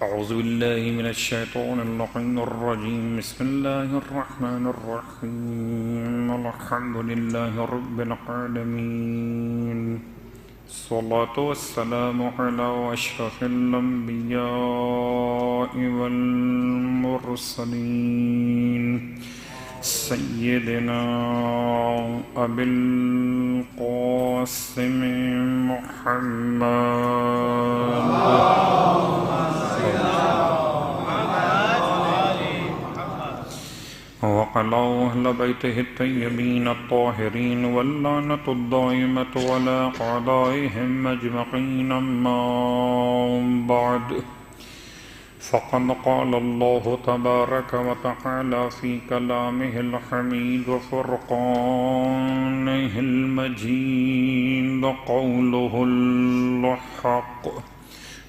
أعوذ بالله من الشيطان اللعين الرجيم. بسم الله الرحمن الرحيم. الحمد لله رب العالمين. الصلاة والسلام على أشرف الأنبياء والمرسلين سيدنا أبي القاسم محمد وعلى أهل بيته الطيبين الطاهرين واللعنة الدائمة على أعدائهم أجمعين. أما بعد، فقد قال الله تبارك وتعالى في كلامه الحميد وفرقانه المجيد قوله الحق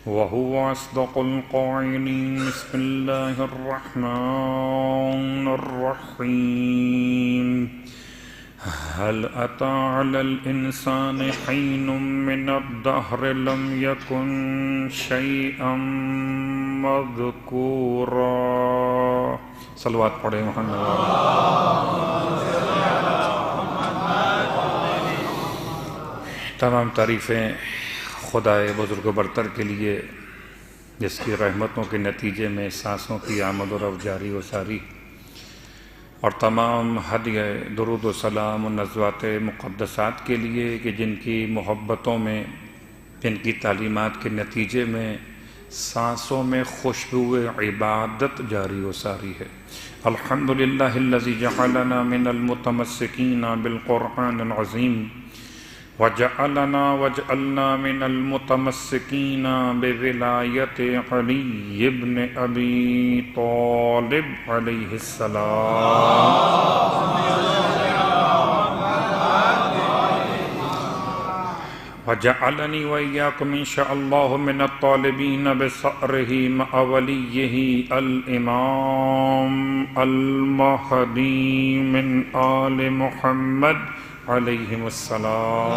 وهو أصدق القائلين. بسم الله الرحمن الرحيم. هل أتى على الإنسان حين من الدهر لم يكن شيئا مذكورا. صلوات پڑھے محمد. تمام تعریفیں خدائے بزرگ و برتر کے لیے، جس کی رحمتوں کے نتیجے میں سانسوں کی آمد و رفت جاری و ساری، اور تمام ہدیہ درود و سلام و نزوات مقدسات کے لیے کہ جن کی محبتوں میں، جن کی تعلیمات کے نتیجے میں سانسوں میں خوشبو عبادت جاری و ساری ہے. الحمدللہ الذی جعلنا من المتمسکین بالقرآن العظیم وجعلنا من المتمسکین بولایت علی بن ابی طالب علیہ السلام. وجعلنی وإیاکم انشاء اللہ من الطالبین بثأرہ مع ولیہ الامام المہدی من آل محمد علیہم السلام.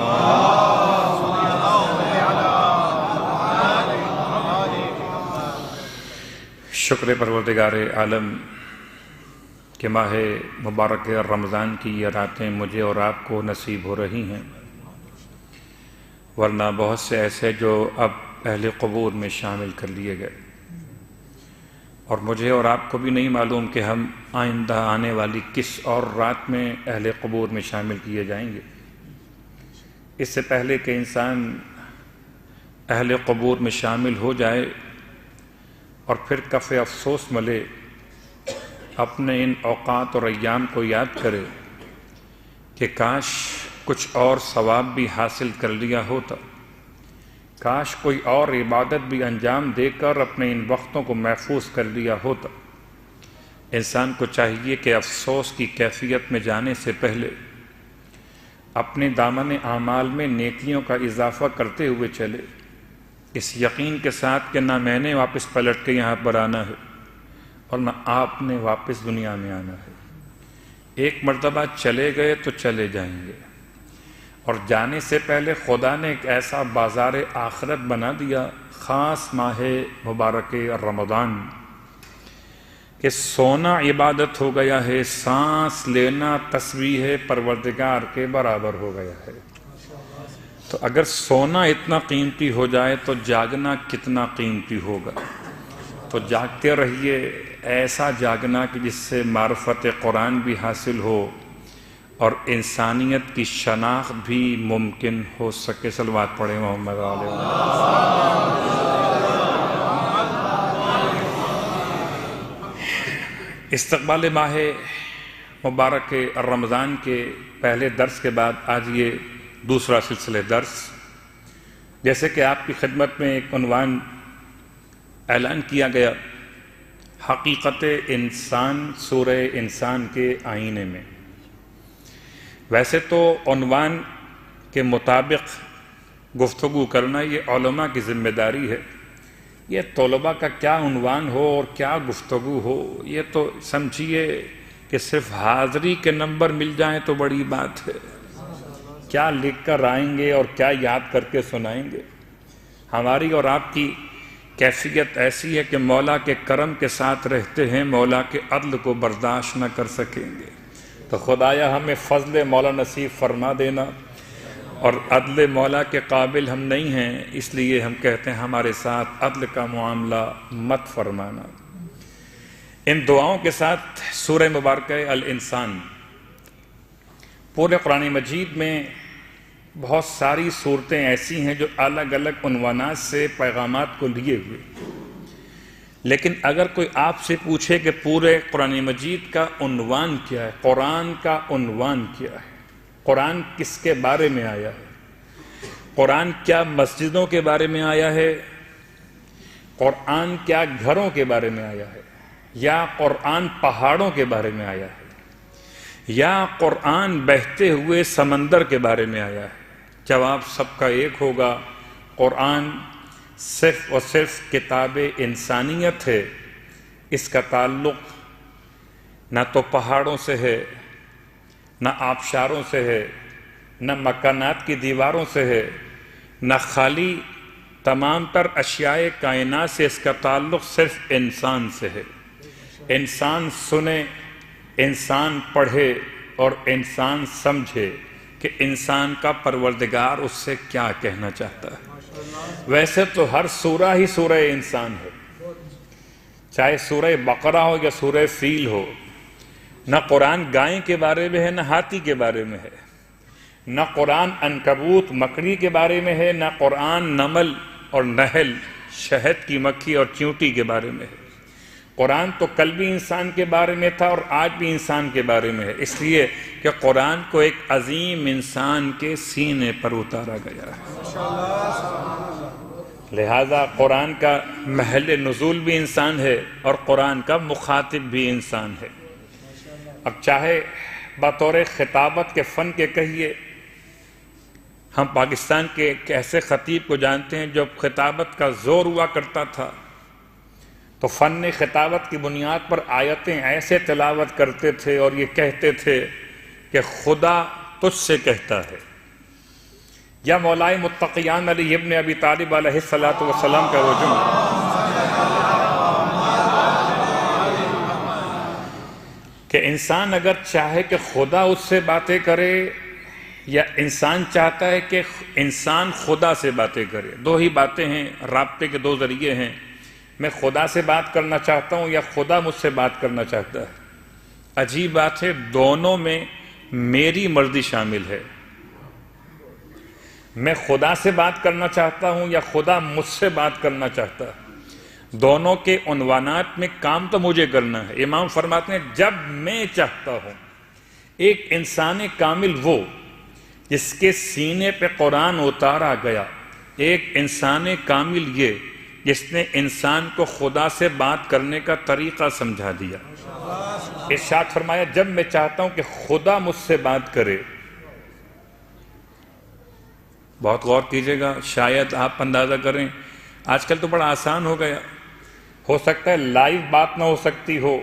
شکر پروردگار عالم کہ ماہ مبارک رمضان کی یہ راتیں مجھے اور آپ کو نصیب ہو رہی ہیں، ورنہ بہت سے ایسے جو اب اہل قبور میں شامل کر لیے گئے، اور مجھے اور آپ کو بھی نہیں معلوم کہ ہم آئندہ آنے والی کس اور رات میں اہل قبور میں شامل کیے جائیں گے. اس سے پہلے کہ انسان اہل قبور میں شامل ہو جائے اور پھر کف افسوس ملے، اپنے ان اوقات اور ایام کو یاد کرے کہ کاش کچھ اور ثواب بھی حاصل کر لیا ہوتا، کاش کوئی اور عبادت بھی انجام دے کر اپنے ان وقتوں کو محفوظ کر لیا ہوتا. انسان کو چاہیے کہ افسوس کی کیفیت میں جانے سے پہلے اپنے دامن اعمال میں نیکیوں کا اضافہ کرتے ہوئے چلے، اس یقین کے ساتھ کہ نہ میں نے واپس پلٹ کے یہاں پر آنا ہے اور نہ آپ نے واپس دنیا میں آنا ہے. ایک مرتبہ چلے گئے تو چلے جائیں گے، اور جانے سے پہلے خدا نے ایک ایسا بازار آخرت بنا دیا، خاص ماہ مبارک رمضان، کہ سونا عبادت ہو گیا ہے، سانس لینا تسبیح پروردگار کے برابر ہو گیا ہے. تو اگر سونا اتنا قیمتی ہو جائے تو جاگنا کتنا قیمتی ہوگا. تو جاگتے رہیے، ایسا جاگنا کہ جس سے معرفت قرآن بھی حاصل ہو اور انسانیت کی شناخت بھی ممکن ہو سکے. صلوات پڑھیں محمد علیہ استقبال ماہ مبارک رمضان کے پہلے درس کے بعد آج یہ دوسرا سلسلہ درس. جیسے کہ آپ کی خدمت میں ایک عنوان اعلان کیا گیا، حقیقت انسان سورہ انسان کے آئینے میں. ویسے تو عنوان کے مطابق گفتگو کرنا یہ علماء کی ذمہ داری ہے. یہ طلباء کا کیا عنوان ہو اور کیا گفتگو ہو، یہ تو سمجھیے کہ صرف حاضری کے نمبر مل جائیں تو بڑی بات ہے. کیا لکھ کر آئیں گے اور کیا یاد کر کے سنائیں گے. ہماری اور آپ کی کیفیت ایسی ہے کہ مولا کے کرم کے ساتھ رہتے ہیں، مولا کے عدل کو برداشت نہ کر سکیں گے۔ تو خدایا ہمیں فضل مولا نصیب فرما دینا، اور عدل مولا کے قابل ہم نہیں ہیں، اس لیے ہم کہتے ہیں ہمارے ساتھ عدل کا معاملہ مت فرمانا۔ ان دعاؤں کے ساتھ سورہ مبارکہ الانسان، پورے قرآن مجید میں بہت ساری صورتیں ایسی ہیں جو الگ الگ عنوانات سے پیغامات کو لیے ہوئے، لیکن اگر کوئی آپ سے پوچھے کہ پورے قرآن مجید کا عنوان کیا ہے، قرآن کا عنوان کیا ہے، قرآن کس کے بارے میں آیا ہے، قرآن کیا مسجدوں کے بارے میں آیا ہے، قرآن کیا گھروں کے بارے میں آیا ہے، یا قرآن پہاڑوں کے بارے میں آیا ہے، یا قرآن بہتے ہوئے سمندر کے بارے میں آیا ہے، جواب سب کا ایک ہوگا، قرآن صرف اور صرف کتاب انسانیت ہے۔ اس کا تعلق نہ تو پہاڑوں سے ہے، نہ آبشاروں سے ہے، نہ مکانات کی دیواروں سے ہے، نہ خالی تمام تر اشیاء کائنات سے، اس کا تعلق صرف انسان سے ہے۔ انسان سنے، انسان پڑھے اور انسان سمجھے کہ انسان کا پروردگار اس سے کیا کہنا چاہتا ہے۔ ویسے تو ہر سورہ ہی سورہ انسان ہے، چاہے سورہ بقرہ ہو یا سورہ فیل ہو۔ نہ قرآن گائیں کے بارے میں ہے، نہ ہاتھی کے بارے میں ہے، نہ قرآن عنکبوت مکڑی کے بارے میں ہے، نہ قرآن نمل اور نحل شہد کی مکھی اور چیونٹی کے بارے میں ہے۔ قرآن تو کل بھی انسان کے بارے میں تھا اور آج بھی انسان کے بارے میں ہے، اس لیے کہ قرآن کو ایک عظیم انسان کے سینے پر اتارا گیا ہے۔ لہذا قرآن کا محل نزول بھی انسان ہے اور قرآن کا مخاطب بھی انسان ہے۔ اب چاہے بطور خطابت کے فن کے کہیے، ہم پاکستان کے ایک ایسے خطیب کو جانتے ہیں جو خطابت کا زور ہوا کرتا تھا تو فن خطابت کی بنیاد پر آیتیں ایسے تلاوت کرتے تھے اور یہ کہتے تھے کہ خدا تجھ سے کہتا ہے، یا مولائے متقیان علی ابن ابی طالب علیہ السلام کا وہ جملہ کہ انسان اگر چاہے کہ خدا اس سے باتیں کرے یا انسان چاہتا ہے کہ انسان خدا سے باتیں کرے، دو ہی باتیں ہیں، رابطے کے دو ذریعے ہیں، میں خدا سے بات کرنا چاہتا ہوں یا خدا مجھ سے بات کرنا چاہتا ہے۔ عجیب بات ہے، دونوں میں میری مرضی شامل ہے، میں خدا سے بات کرنا چاہتا ہوں یا خدا مجھ سے بات کرنا چاہتا ہے، دونوں کے عنوانات میں کام تو مجھے کرنا ہے۔ امام فرماتے ہیں جب میں چاہتا ہوں، ایک انسان کامل وہ جس کے سینے پہ قرآن اتارا گیا، ایک انسان کامل یہ جس نے انسان کو خدا سے بات کرنے کا طریقہ سمجھا دیا۔ ارشاد فرمایا جب میں چاہتا ہوں کہ خدا مجھ سے بات کرے، بہت غور کیجئے گا، شاید آپ اندازہ کریں آج کل تو بڑا آسان ہو گیا، ہو سکتا ہے لائیو بات نہ ہو سکتی ہو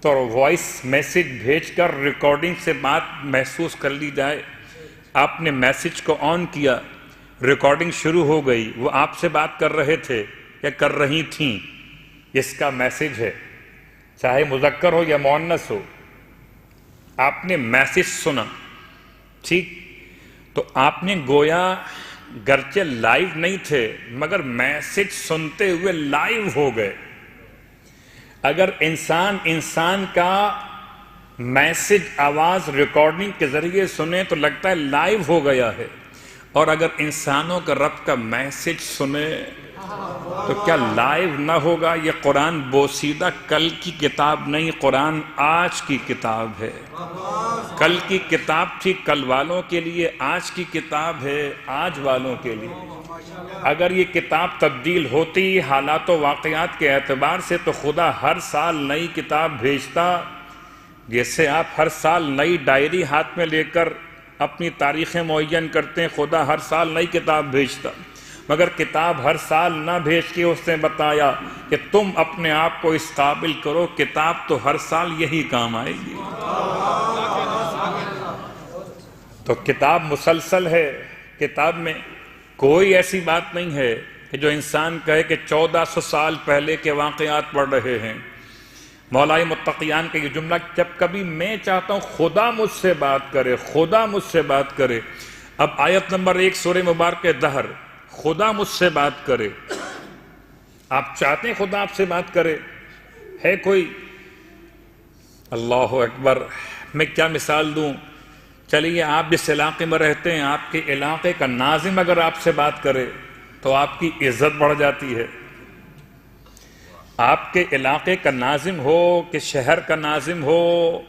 تو وائس میسج بھیج کر ریکارڈنگ سے بات محسوس کر لی جائے۔ آپ نے میسج کو آن کیا، ریکارڈنگ شروع ہو گئی، وہ آپ سے بات کر رہے تھے یا کر رہی تھیں، اس کا میسج ہے، چاہے مذکر ہو یا مؤنث ہو۔ آپ نے میسج سنا، ٹھیک، تو آپ نے گویا گرچہ لائیو نہیں تھے مگر میسج سنتے ہوئے لائیو ہو گئے۔ اگر انسان کا میسج آواز ریکارڈنگ کے ذریعے سنے تو لگتا ہے لائیو ہو گیا ہے، اور اگر انسانوں کا رب کا میسج سنے تو کیا لائیو نہ ہوگا؟ یہ قرآن بوسیدہ کل کی کتاب نہیں، قرآن آج کی کتاب ہے۔ کل کی کتاب تھی کل والوں کے لیے، آج کی کتاب ہے آج والوں کے لیے۔ اگر یہ کتاب تبدیل ہوتی حالات و واقعات کے اعتبار سے تو خدا ہر سال نئی کتاب بھیجتا، جیسے آپ ہر سال نئی ڈائری ہاتھ میں لے کر اپنی تاریخیں معین کرتے ہیں، خدا ہر سال نئی کتاب بھیجتا، مگر کتاب ہر سال نہ بھیج کے اس نے بتایا کہ تم اپنے آپ کو اس قابل کرو، کتاب تو ہر سال یہی کام آئے گی۔ تو کتاب مسلسل ہے، کتاب میں کوئی ایسی بات نہیں ہے کہ جو انسان کہے کہ 1400 سال پہلے کے واقعات پڑھ رہے ہیں. مولائے متقیان کا یہ جملہ، جب کبھی میں چاہتا ہوں خدا مجھ سے بات کرے، خدا مجھ سے بات کرے. اب آیت نمبر 1 سورہ مبارکہ دہر، خدا مجھ سے بات کرے. آپ چاہتے ہیں خدا آپ سے بات کرے؟ ہے کوئی؟ اللہ اکبر. میں کیا مثال دوں؟ چلیے آپ جس علاقے میں رہتے ہیں، آپ کے علاقے کا ناظم اگر آپ سے بات کرے تو آپ کی عزت بڑھ جاتی ہے. آپ کے علاقے کا ناظم ہو، کہ شہر کا ناظم ہو،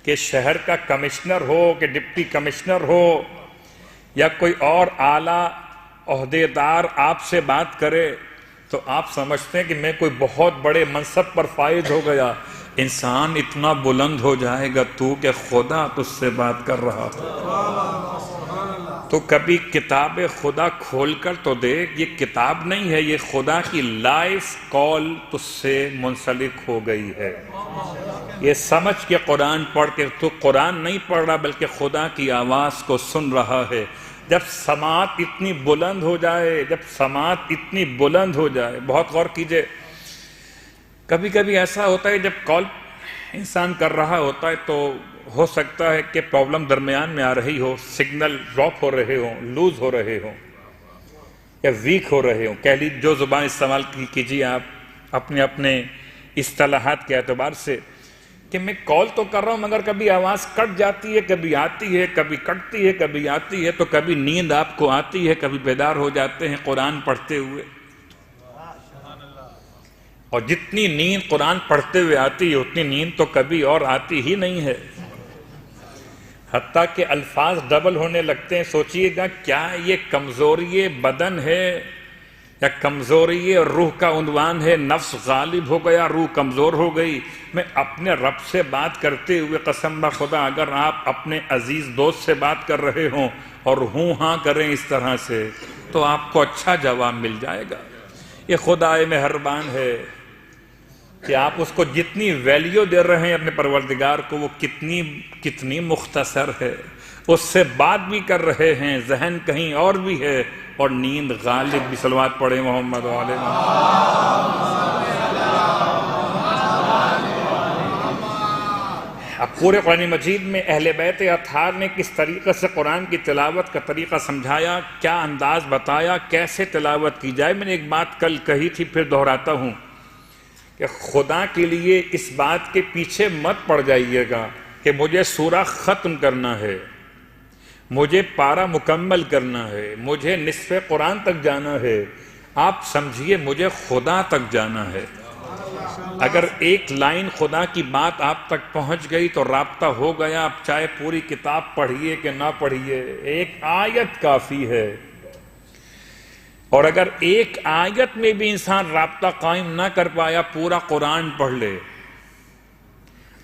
کہ شہر کا کمشنر ہو، کہ ڈپٹی کمشنر ہو، یا کوئی اور اعلیٰ عہدے دار آپ سے بات کرے تو آپ سمجھتے ہیں کہ میں کوئی بہت بڑے منصب پر فائز ہو گیا. انسان اتنا بلند ہو جائے گا تو کہ خدا تجھ سے بات کر رہا ہو. تو کبھی کتاب خدا کھول کر تو دیکھ، یہ کتاب نہیں ہے، یہ خدا کی لائف کال تجھ سے منسلک ہو گئی ہے. یہ سمجھ کے قرآن پڑھ کے تو قرآن نہیں پڑھ رہا بلکہ خدا کی آواز کو سن رہا ہے. جب سماعت اتنی بلند ہو جائے، جب سماعت اتنی بلند ہو جائے، بہت غور کیجئے. کبھی کبھی ایسا ہوتا ہے جب کال انسان کر رہا ہوتا ہے تو ہو سکتا ہے کہ پرابلم درمیان میں آ رہی ہو، سگنل ڈراپ ہو رہے ہوں، لوز ہو رہے ہوں یا ویک ہو رہے ہوں. کہہ لیجیے جو زبان استعمال کیجیے آپ اپنے اپنے اصطلاحات کے اعتبار سے، کہ میں کال تو کر رہا ہوں مگر کبھی آواز کٹ جاتی ہے، کبھی آتی ہے، کبھی کٹتی ہے، کبھی آتی ہے. تو کبھی نیند آپ کو آتی ہے، کبھی بیدار ہو جاتے ہیں قرآن پڑھتے ہوئے. اور جتنی نیند قرآن پڑھتے ہوئے آتی ہے اتنی نیند تو کبھی اور آتی ہی نہیں ہے. حتیٰ کہ الفاظ ڈبل ہونے لگتے ہیں. سوچئے گا کیا یہ کمزوری بدن ہے یا کمزوری روح کا عنوان ہے؟ نفس غالب ہو گیا، روح کمزور ہو گئی. میں اپنے رب سے بات کرتے ہوئے قسم بخدا اگر آپ اپنے عزیز دوست سے بات کر رہے ہوں اور ہوں ہاں کریں اس طرح سے تو آپ کو اچھا جواب مل جائے گا. یہ خدا مہربان ہے کہ آپ اس کو جتنی ویلیو دے رہے ہیں اپنے پروردگار کو وہ کتنی مختصر ہے. اس سے بات بھی کر رہے ہیں، ذہن کہیں اور بھی ہے اور نیند غالب بھی. صلوات پڑھیں محمد و آل محمد. اب پورے قرآن مجید میں اہل بیت اطہار نے کس طریقے سے قرآن کی تلاوت کا طریقہ سمجھایا، کیا انداز بتایا، کیسے تلاوت کی جائے. میں نے ایک بات کل کہی تھی، پھر دہراتا ہوں کہ خدا کے لیے اس بات کے پیچھے مت پڑ جائیے گا کہ مجھے سورہ ختم کرنا ہے، مجھے پارہ مکمل کرنا ہے، مجھے نصف قرآن تک جانا ہے. آپ سمجھیے مجھے خدا تک جانا ہے. اگر ایک لائن خدا کی بات آپ تک پہنچ گئی تو رابطہ ہو گیا. آپ چاہے پوری کتاب پڑھیے کہ نہ پڑھیے، ایک آیت کافی ہے. اور اگر ایک آیت میں بھی انسان رابطہ قائم نہ کر پایا، پورا قرآن پڑھ لے.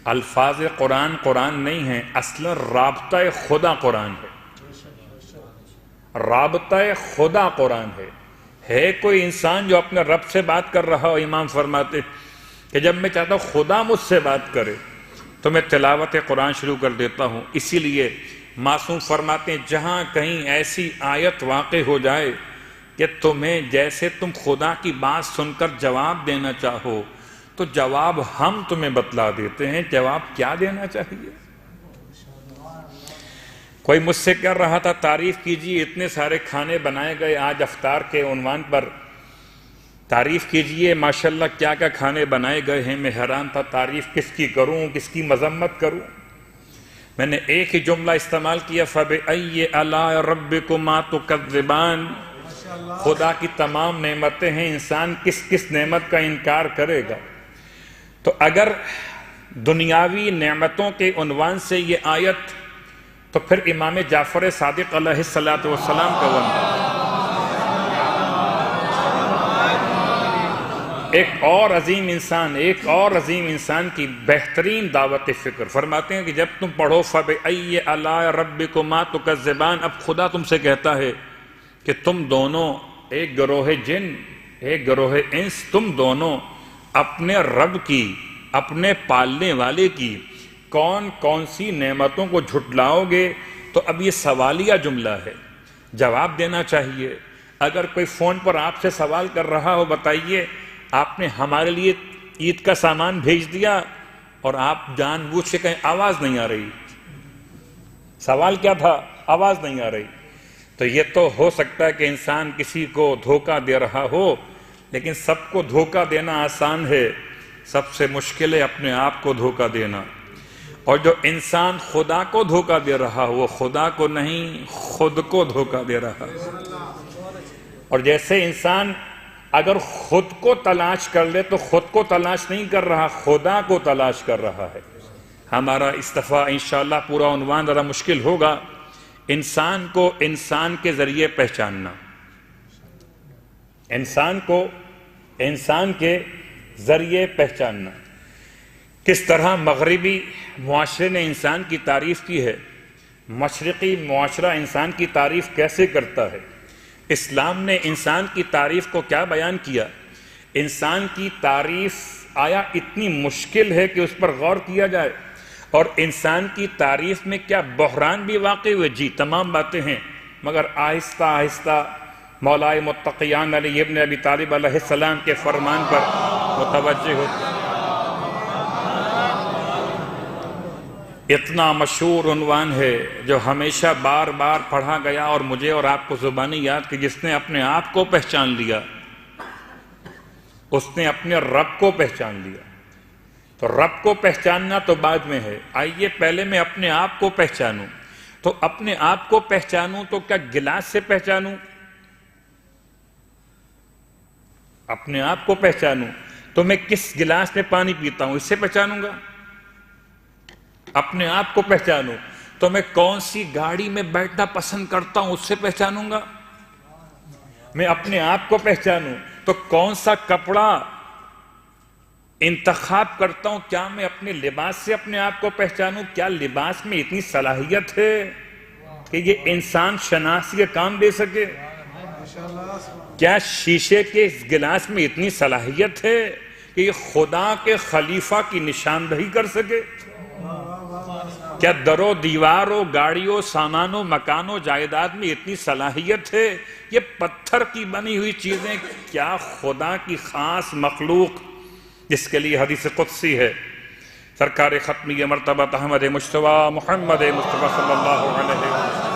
الفاظ قرآن قرآن نہیں ہیں، اصلا رابطہ خدا قرآن ہے. رابطہ خدا قرآن ہے. ہے کوئی انسان جو اپنے رب سے بات کر رہا ہو؟ امام فرماتے کہ جب میں چاہتا ہوں خدا مجھ سے بات کرے تو میں تلاوت قرآن شروع کر دیتا ہوں. اسی لیے معصوم فرماتے ہیں جہاں کہیں ایسی آیت واقع ہو جائے کہ تمہیں جیسے تم خدا کی بات سن کر جواب دینا چاہو تو جواب ہم تمہیں بتلا دیتے ہیں. جواب کیا دینا چاہیے؟ کوئی مجھ سے کہہ رہا تھا تعریف کیجئے، اتنے سارے کھانے بنائے گئے آج افطار کے عنوان پر، تعریف کیجئے ماشاءاللہ کیا کیا کھانے بنائے گئے ہیں. میں حیران تھا تعریف کس کی کروں، کس کی مذمت کروں. میں نے ایک ہی جملہ استعمال کیا، فَبِأَيِّ آلَاءِ رَبِّكُمَا تُكَذِّبَانِ. خدا کی تمام نعمتیں ہیں، انسان کس کس نعمت کا انکار کرے گا؟ تو اگر دنیاوی نعمتوں کے عنوان سے یہ آیت تو پھر امام جعفر صادق علیہ السلام کا ورنہ. ایک اور عظیم انسان کی بہترین دعوت فکر فرماتے ہیں کہ جب تم پڑھو فَبِأَيِّ آلَاءِ رَبِّكُمَا تُكَذِّبَانِ، اب خدا تم سے کہتا ہے کہ تم دونوں، ایک گروہ جن ایک گروہ انس، تم دونوں اپنے رب کی، اپنے پالنے والے کی کون کون سی نعمتوں کو جھٹلاؤ گے؟ تو اب یہ سوالیہ جملہ ہے، جواب دینا چاہیے. اگر کوئی فون پر آپ سے سوال کر رہا ہو، بتائیے آپ نے ہمارے لیے عید کا سامان بھیج دیا اور آپ جان بوجھ کے کہیں آواز نہیں آ رہی، سوال کیا تھا؟ آواز نہیں آ رہی. تو یہ تو ہو سکتا ہے کہ انسان کسی کو دھوکہ دے رہا ہو، لیکن سب کو دھوکہ دینا آسان ہے، سب سے مشکل ہے اپنے آپ کو دھوکہ دینا. اور جو انسان خدا کو دھوکہ دے رہا ہو، وہ خدا کو نہیں خود کو دھوکہ دے رہا ہے. اور جیسے انسان اگر خود کو تلاش کر لے تو خود کو تلاش نہیں کر رہا، خدا کو تلاش کر رہا ہے. ہمارا اس دفعہ انشاءاللہ پورا عنوان ذرا مشکل ہوگا، انسان کو انسان کے ذریعے پہچاننا. انسان کو انسان کے ذریعے پہچاننا. کس طرح مغربی معاشرے نے انسان کی تعریف کی ہے، مشرقی معاشرہ انسان کی تعریف کیسے کرتا ہے، اسلام نے انسان کی تعریف کو کیا بیان کیا. انسان کی تعریف آیا اتنی مشکل ہے کہ اس پر غور کیا جائے، اور انسان کی تعریف میں کیا بحران بھی واقع ہوئے؟ جی، تمام باتیں ہیں، مگر آہستہ آہستہ مولائے متقیان علی ابن ابی طالب علیہ السلام کے فرمان پر متوجہ ہوتے ہیں. اتنا مشہور عنوان ہے جو ہمیشہ بار بار پڑھا گیا اور مجھے اور آپ کو زبانی یاد کہ جس نے اپنے آپ کو پہچان لیا اس نے اپنے رب کو پہچان لیا. تو رب کو پہچاننا تو بعد میں ہے، آئیے پہلے میں اپنے آپ کو پہچانوں. تو اپنے آپ کو پہچانوں تو کیا گلاس سے پہچانوں؟ اپنے آپ کو پہچانوں تو میں کس گلاس میں پانی پیتا ہوں اس سے پہچانوں گا. اپنے آپ کو پہچانوں تو میں کون سی گاڑی میں بیٹھنا پسند کرتا ہوں اس سے پہچانوں گا. میں اپنے آپ کو پہچانوں تو کون سا کپڑا انتخاب کرتا ہوں، کیا میں اپنے لباس سے اپنے آپ کو پہچانوں؟ کیا لباس میں اتنی صلاحیت ہے کہ یہ انسان شناختی کا کام دے سکے؟ کیا شیشے کے اس گلاس میں اتنی صلاحیت ہے کہ یہ خدا کے خلیفہ کی نشاندہی کر سکے؟ کیا درو دیواروں، گاڑیوں، سامانوں، مکانوں، جائیداد میں اتنی صلاحیت ہے؟ یہ پتھر کی بنی ہوئی چیزیں کیا خدا کی خاص مخلوق جس کے لیے حدیث قدسی ہے، سرکار ختمی مرتبہ احمد مجتبیٰ محمد مصطفیٰ صلی اللہ علیہ وسلم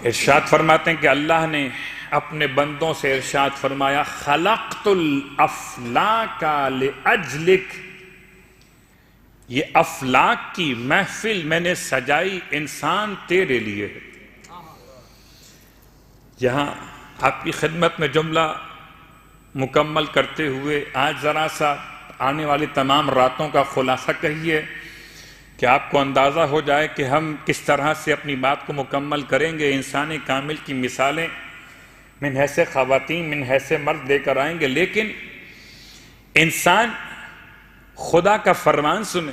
ارشاد فرماتے ہیں کہ اللہ نے اپنے بندوں سے ارشاد فرمایا خلقت الافلاک لاجلک، یہ افلاک کی محفل میں نے سجائی انسان تیرے لیے ہے. یہاں آپ کی خدمت میں جملہ مکمل کرتے ہوئے آج ذرا سا آنے والی تمام راتوں کا خلاصہ کہیے کہ آپ کو اندازہ ہو جائے کہ ہم کس طرح سے اپنی بات کو مکمل کریں گے. انسان کامل کی مثالیں من حیث خواتین من حیث مرد لے کر آئیں گے، لیکن انسان خدا کا فرمان سنے.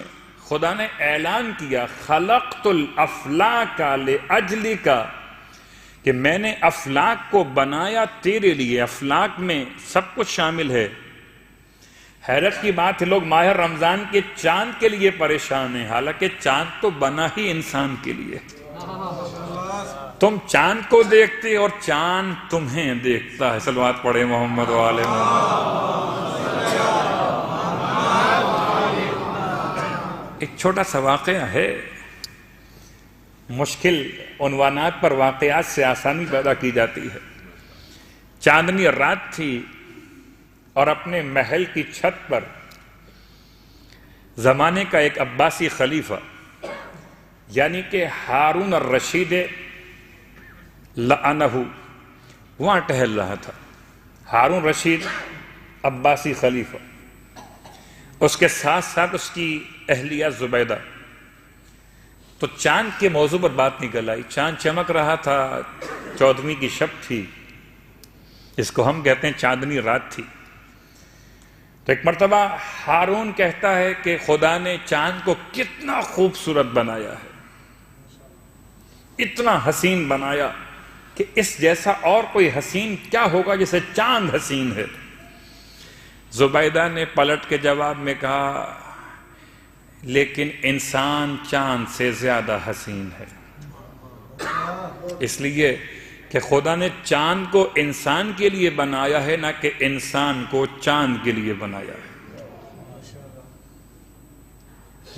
خدا نے اعلان کیا خلقت الافلاک لاجلک، کہ میں نے افلاک کو بنایا تیرے لیے. افلاک میں سب کچھ شامل ہے. حیرت کی بات ہے، لوگ ماہ رمضان کے چاند کے لیے پریشان ہیں، حالانکہ چاند تو بنا ہی انسان کے لیے. تم چاند کو دیکھتے اور چاند تمہیں دیکھتا ہے. صلوات پڑھے محمد و آل محمد. ایک چھوٹا سا واقعہ ہے، مشکل عنوانات پر واقعات سے آسانی پیدا کی جاتی ہے. چاندنی رات تھی اور اپنے محل کی چھت پر زمانے کا ایک عباسی خلیفہ یعنی کہ ہارون الرشید لعنہ وہاں ٹہل رہا تھا. ہارون رشید عباسی خلیفہ، اس کے ساتھ ساتھ اس کی اہلیہ زبیدہ. تو چاند کے موضوع پر بات نکل آئی. چاند چمک رہا تھا، 14ویں کی شب تھی، جس کو ہم کہتے ہیں چاندنی رات تھی. تو ایک مرتبہ ہارون کہتا ہے کہ خدا نے چاند کو کتنا خوبصورت بنایا ہے، اتنا حسین بنایا کہ اس جیسا اور کوئی حسین کیا ہوگا جیسے چاند حسین ہے. زبیدہ نے پلٹ کے جواب میں کہا لیکن انسان چاند سے زیادہ حسین ہے. اس لیے کہ خدا نے چاند کو انسان کے لیے بنایا ہے، نہ کہ انسان کو چاند کے لیے بنایا ہے۔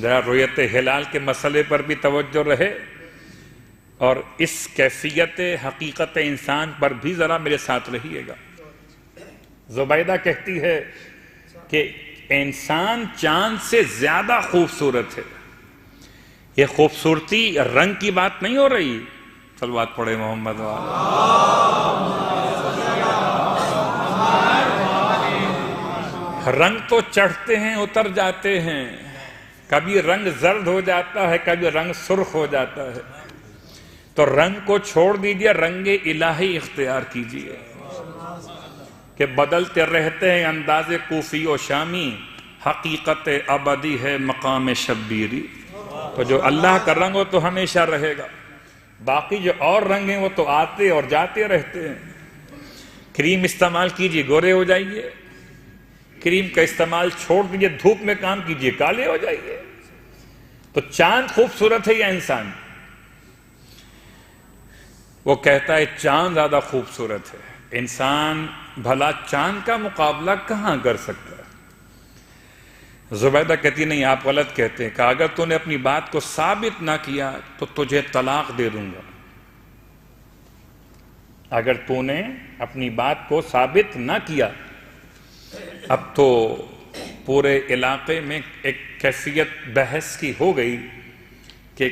ذرا رؤیت ہلال کے مسئلے پر بھی توجہ رہے، اور اس کیفیت حقیقت انسان پر بھی ذرا میرے ساتھ رہیے گا۔ زبیدہ کہتی ہے کہ انسان چاند سے زیادہ خوبصورت ہے۔ یہ خوبصورتی رنگ کی بات نہیں ہو رہی، صلوات پڑھے محمد والا۔ رنگ تو چڑھتے ہیں اتر جاتے ہیں، کبھی رنگ زرد ہو جاتا ہے، کبھی رنگ سرخ ہو جاتا ہے، تو رنگ کو چھوڑ دیجئے، رنگ الہی اختیار کیجئے کہ بدلتے رہتے ہیں انداز کوفی و شامی، حقیقت ابدی ہے مقام شبیری۔ تو جو اللہ کا رنگ ہو تو ہمیشہ رہے گا، باقی جو اور رنگ ہیں وہ تو آتے اور جاتے رہتے ہیں۔ کریم استعمال کیجئے گورے ہو جائیے، کریم کا استعمال چھوڑ دیجئے دھوپ میں کام کیجئے کالے ہو جائیے۔ تو چاند خوبصورت ہے یا انسان؟ وہ کہتا ہے چاند زیادہ خوبصورت ہے، انسان بھلا چاند کا مقابلہ کہاں کر سکتا ہے؟ زبیدہ کہتی نہیں، آپ غلط کہتے ہیں، کہ اگر تو نے اپنی بات کو ثابت نہ کیا تو تجھے طلاق دے دوں گا۔ اگر تو نے اپنی بات کو ثابت نہ کیا، اب تو پورے علاقے میں ایک کیفیت بحث کی ہو گئی کہ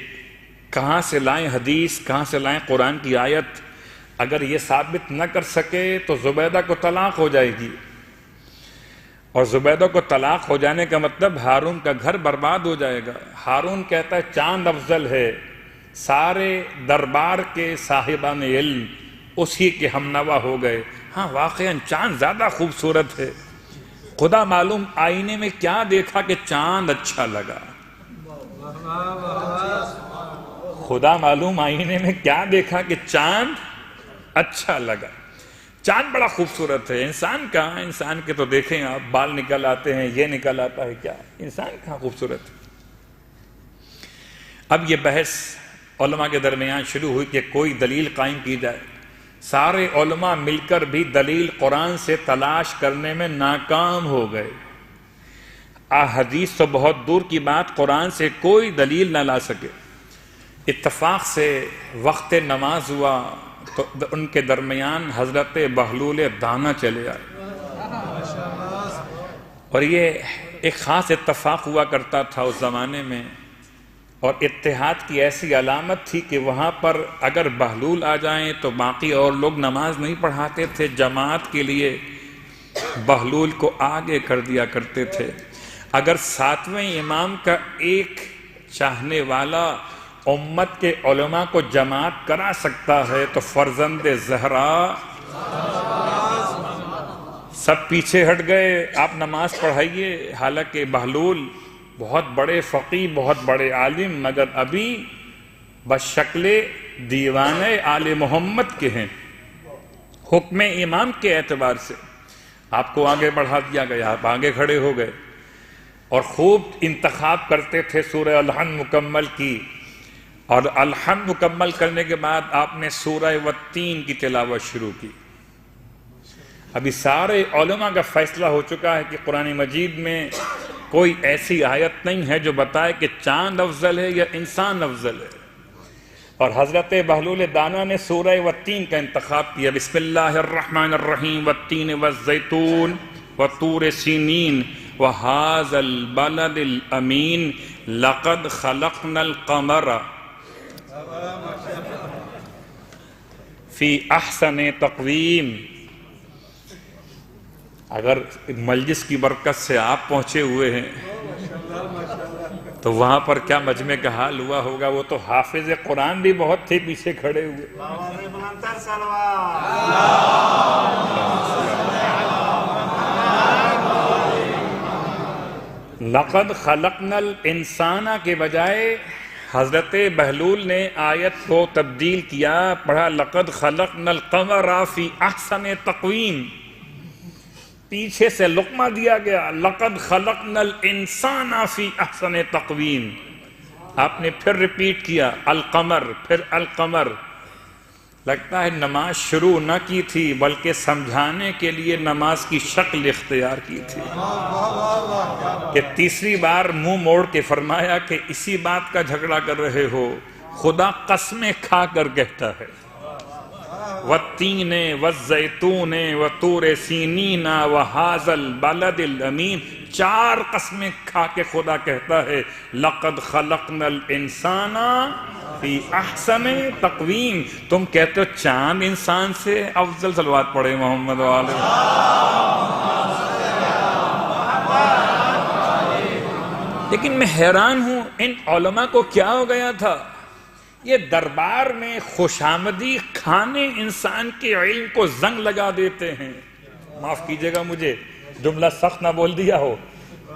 کہاں سے لائیں حدیث، کہاں سے لائیں قرآن کی آیت۔ اگر یہ ثابت نہ کر سکے تو زبیدہ کو طلاق ہو جائے گی، اور زبیدہ کو طلاق ہو جانے کا مطلب ہارون کا گھر برباد ہو جائے گا۔ ہارون کہتا ہے چاند افضل ہے، سارے دربار کے صاحبان علم اسی کے ہمنوا ہو گئے۔ ہاں واقعاً چاند زیادہ خوبصورت ہے، خدا معلوم آئینے میں کیا دیکھا کہ چاند اچھا لگا، خدا معلوم آئینے میں کیا دیکھا کہ چاند اچھا لگا۔ چاند بڑا خوبصورت ہے، انسان کہاں؟ انسان کے تو دیکھیں آپ، بال نکل آتے ہیں، یہ نکل آتا ہے، کیا انسان کہاں خوبصورت ہے؟ اب یہ بحث علماء کے درمیان شروع ہوئی کہ کوئی دلیل قائم کی جائے۔ سارے علماء مل کر بھی دلیل قرآن سے تلاش کرنے میں ناکام ہو گئے۔ حدیث تو بہت دور کی بات، قرآن سے کوئی دلیل نہ لا سکے۔ اتفاق سے وقت نماز ہوا تو ان کے درمیان حضرت بہلول دانا چلے آئے، اور یہ ایک خاص اتفاق ہوا کرتا تھا اس زمانے میں، اور اتحاد کی ایسی علامت تھی کہ وہاں پر اگر بہلول آ جائیں تو باقی اور لوگ نماز نہیں پڑھاتے تھے، جماعت کے لیے بہلول کو آگے کر دیا کرتے تھے۔ اگر ساتویں امام کا ایک چاہنے والا امت کے علماء کو جماعت کرا سکتا ہے تو فرزند زہرا سب پیچھے ہٹ گئے، آپ نماز پڑھائیے۔ حالانکہ بہلول بہت بڑے فقیہ، بہت بڑے عالم، مگر ابھی بشکل دیوانے آل محمد کے ہیں، حکم امام کے اعتبار سے آپ کو آگے بڑھا دیا گیا، آپ آگے کھڑے ہو گئے، اور خوب انتخاب کرتے تھے سورہ الحمد مکمل کی، اور الحمد مکمل کرنے کے بعد آپ نے سورہ والتین کی تلاوت شروع کی۔ ابھی سارے علماء کا فیصلہ ہو چکا ہے کہ قرآن مجید میں کوئی ایسی آیت نہیں ہے جو بتائے کہ چاند افضل ہے یا انسان افضل ہے، اور حضرت بہلول دانا نے سورہ والتین کا انتخاب کیا۔ بسم اللہ الرحمن الرحیم، والتین والزیتون وطور سینین وہذا البلد الامین لقد خلقنا القمر فی احسن تقویم۔ اگر مجلس کی برکت سے آپ پہنچے ہوئے ہیں تو وہاں پر کیا مجمع کا حال ہوا ہوگا؟ وہ تو حافظ قرآن بھی بہت تھے پیچھے کھڑے ہوئے۔ لقد خلقنا الانسان کے بجائے حضرت بہلول نے آیت کو تبدیل کیا، پڑھا لقد خلقنا القمر فی احسن تقویم، پیچھے سے لقمہ دیا گیا، لقد خلقنا الانسان فی احسن تقویم۔ آپ نے پھر ریپیٹ کیا القمر، پھر القمر، لگتا ہے نماز شروع نہ کی تھی بلکہ سمجھانے کے لیے نماز کی شکل اختیار کی تھی کہ تیسری بار منہ موڑ کے فرمایا کہ اسی بات کا جھگڑا کر رہے ہو، خدا قسمیں کھا کر کہتا ہے وَالتِّينِ وَالزَّيْتُونِ وَطُورِ سِينِينَ وَهَذَا الْبَلَدِ الْأَمِينَ، 4 قسمیں کھا کے خدا کہتا ہے لَقَدْ خَلَقْنَا الْإِنسَانَ فِي أَحْسَنِ تَقْوِيمٍ۔ تم کہتے ہو چاند انسان سے افضل، صلوات پڑھے محمد والے۔ لیکن میں حیران ہوں ان علماء کو کیا ہو گیا تھا، یہ دربار میں خوشامدی کھانے انسان کے علم کو زنگ لگا دیتے ہیں۔ معاف کیجئے گا مجھے جملہ سخت نہ بول دیا ہو،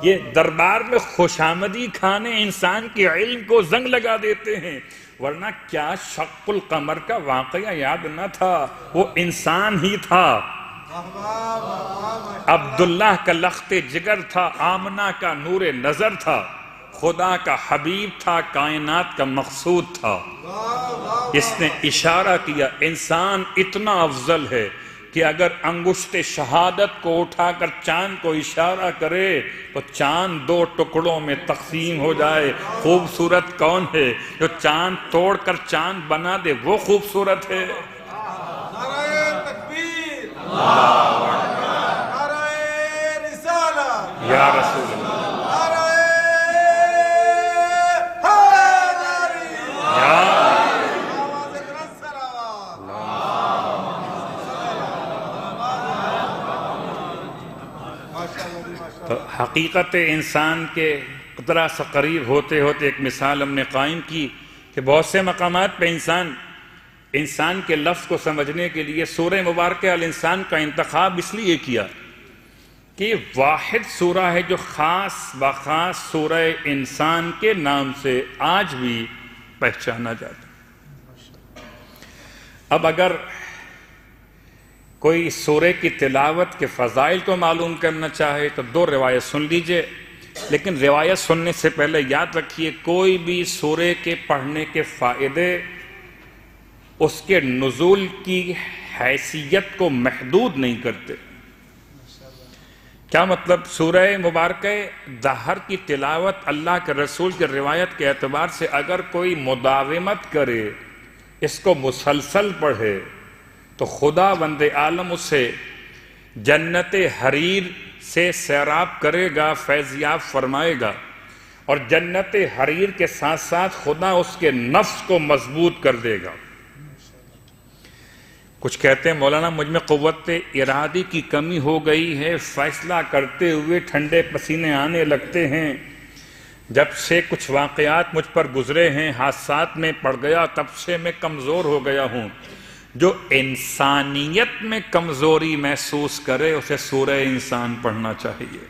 یہ دربار میں خوشامدی کھانے انسان کے علم کو زنگ لگا دیتے ہیں، ورنہ کیا شق القمر کا واقعہ یاد نہ تھا، وہ انسان ہی تھا۔ عبداللہ کا لخت جگر تھا، آمنہ کا نور نظر تھا، خدا کا حبیب تھا، کائنات کا مقصود تھا۔ اس نے اشارہ کیا انسان اتنا افضل ہے کہ اگر انگشت شہادت کو اٹھا کر چاند کو اشارہ کرے تو چاند 2 ٹکڑوں میں تقسیم ہو جائے۔ خوبصورت کون ہے؟ جو چاند توڑ کر چاند بنا دے، وہ خوبصورت ہے۔ نعرہ تکبیر، نعرہ رسالہ، یا رسول اللہ، تو حقیقت انسان کے قدرہ سے قریب ہوتے ہوتے ایک مثال ہم نے قائم کی کہ بہت سے مقامات پہ انسان کے لفظ کو سمجھنے کے لیے سورہ مبارکہ الانسان کا انتخاب اس لیے کیا کہ یہ واحد سورہ ہے جو خاص بخاص سورہ انسان کے نام سے آج بھی پہچانا جاتا ہے۔ اب اگر کوئی سورہ کی تلاوت کے فضائل کو معلوم کرنا چاہے تو 2 روایت سن لیجئے، لیکن روایت سننے سے پہلے یاد رکھیے کوئی بھی سورہ کے پڑھنے کے فائدے اس کے نزول کی حیثیت کو محدود نہیں کرتے۔ کیا مطلب؟ سورہ مبارکہ دہر کی تلاوت اللہ کے رسول کی روایت کے اعتبار سے اگر کوئی مداومت کرے، اس کو مسلسل پڑھے، تو خدا بند عالم اسے جنت حریر سے سیراب کرے گا، فیضیاب فرمائے گا، اور جنت حریر کے ساتھ ساتھ خدا اس کے نفس کو مضبوط کر دے گا۔ کچھ کہتے ہیں مولانا مجھ میں قوت ارادی کی کمی ہو گئی ہے، فیصلہ کرتے ہوئے ٹھنڈے پسینے آنے لگتے ہیں، جب سے کچھ واقعات مجھ پر گزرے ہیں، حادثات میں پڑ گیا، تب سے میں کمزور ہو گیا ہوں۔ جو انسانیت میں کمزوری محسوس کرے اسے سورہ انسان پڑھنا چاہیے۔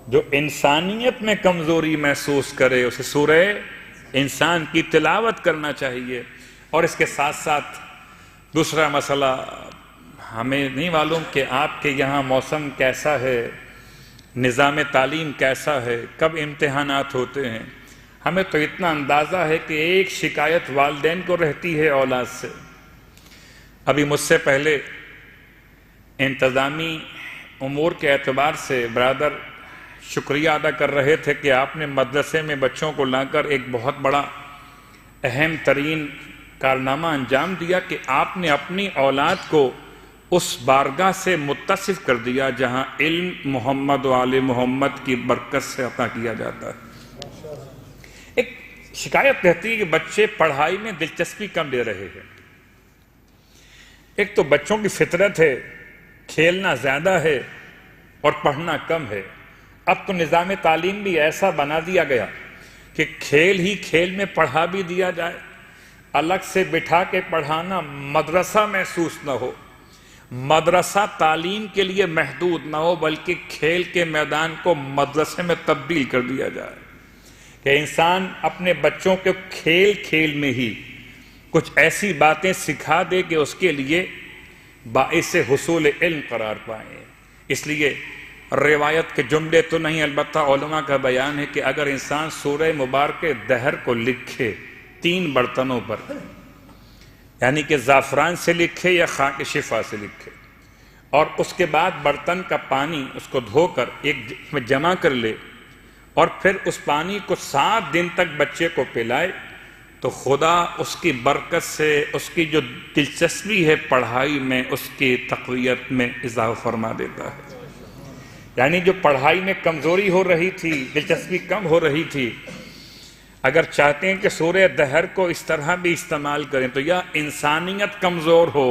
جو انسانیت میں کمزوری محسوس کرے اسے سورہ انسان کی تلاوت کرنا چاہیے۔ اور اس کے ساتھ ساتھ دوسرا مسئلہ، ہمیں نہیں معلوم کہ آپ کے یہاں موسم کیسا ہے، نظام تعلیم کیسا ہے، کب امتحانات ہوتے ہیں۔ ہمیں تو اتنا اندازہ ہے کہ ایک شکایت والدین کو رہتی ہے اولاد سے۔ ابھی مجھ سے پہلے انتظامی امور کے اعتبار سے برادر شکریہ ادا کر رہے تھے کہ آپ نے مدرسے میں بچوں کو لا کر ایک بہت بڑا اہم ترین کارنامہ انجام دیا کہ آپ نے اپنی اولاد کو اس بارگاہ سے متصف کر دیا جہاں علم محمد و آل محمد کی برکت سے عطا کیا جاتا ہے۔ ایک شکایت رہتی ہے کہ بچے پڑھائی میں دلچسپی کم لے رہے ہیں۔ ایک تو بچوں کی فطرت ہے کھیلنا زیادہ ہے اور پڑھنا کم ہے۔ اب تو نظام تعلیم بھی ایسا بنا دیا گیا کہ کھیل ہی کھیل میں پڑھا بھی دیا جائے، الگ سے بٹھا کے پڑھانا مدرسہ محسوس نہ ہو، مدرسہ تعلیم کے لیے محدود نہ ہو، بلکہ کھیل کے میدان کو مدرسے میں تبدیل کر دیا جائے کہ انسان اپنے بچوں کے کھیل کھیل میں ہی کچھ ایسی باتیں سکھا دے کہ اس کے لیے باعث حصول علم قرار پائیں۔ اس لیے روایت کے جملے تو نہیں، البتہ علماء کا بیان ہے کہ اگر انسان سورہ مبارکہ دہر کو لکھے 3 برتنوں پر یعنی کہ زعفران سے لکھے یا خاک شفا سے لکھے، اور اس کے بعد برتن کا پانی اس کو دھو کر ایک میں جمع کر لے اور پھر اس پانی کو 7 دن تک بچے کو پلائے، تو خدا اس کی برکت سے اس کی جو دلچسپی ہے پڑھائی میں، اس کی تقویت میں اضافہ فرما دیتا ہے۔ یعنی جو پڑھائی میں کمزوری ہو رہی تھی، دلچسپی کم ہو رہی تھی، اگر چاہتے ہیں کہ سورہ دہر کو اس طرح بھی استعمال کریں تو یا انسانیت کمزور ہو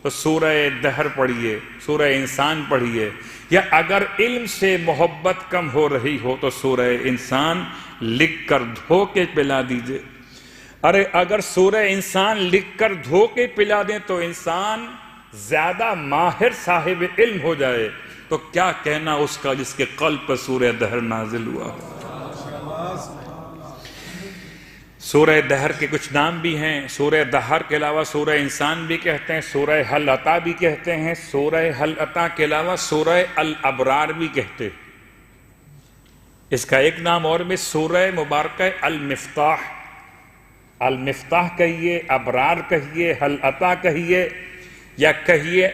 تو سورہ دہر پڑھیے، سورہ انسان پڑھیے، یا اگر علم سے محبت کم ہو رہی ہو تو سورہ انسان لکھ کر دھو کے پلا دیجئے۔ ارے اگر سورہ انسان لکھ کر دھو کے پلا دیں تو انسان زیادہ ماہر صاحب علم ہو جائے، تو کیا کہنا اس کا جس کے قلب پر سورہ دہر نازل ہوا ہو۔ سورہ دہر کے کچھ نام بھی ہیں، سورہ دہر کے علاوہ سورہ انسان بھی کہتے ہیں، سورہ حل عطا بھی کہتے ہیں، سورہ حل عطا کے علاوہ سورہ الابرار بھی کہتے ہیں۔ اس کا ایک نام اور بھی سورہ مبارکہ المفتاح، المفتاح کہیے، ابرار کہیے، حل عطا کہیے، یا کہیے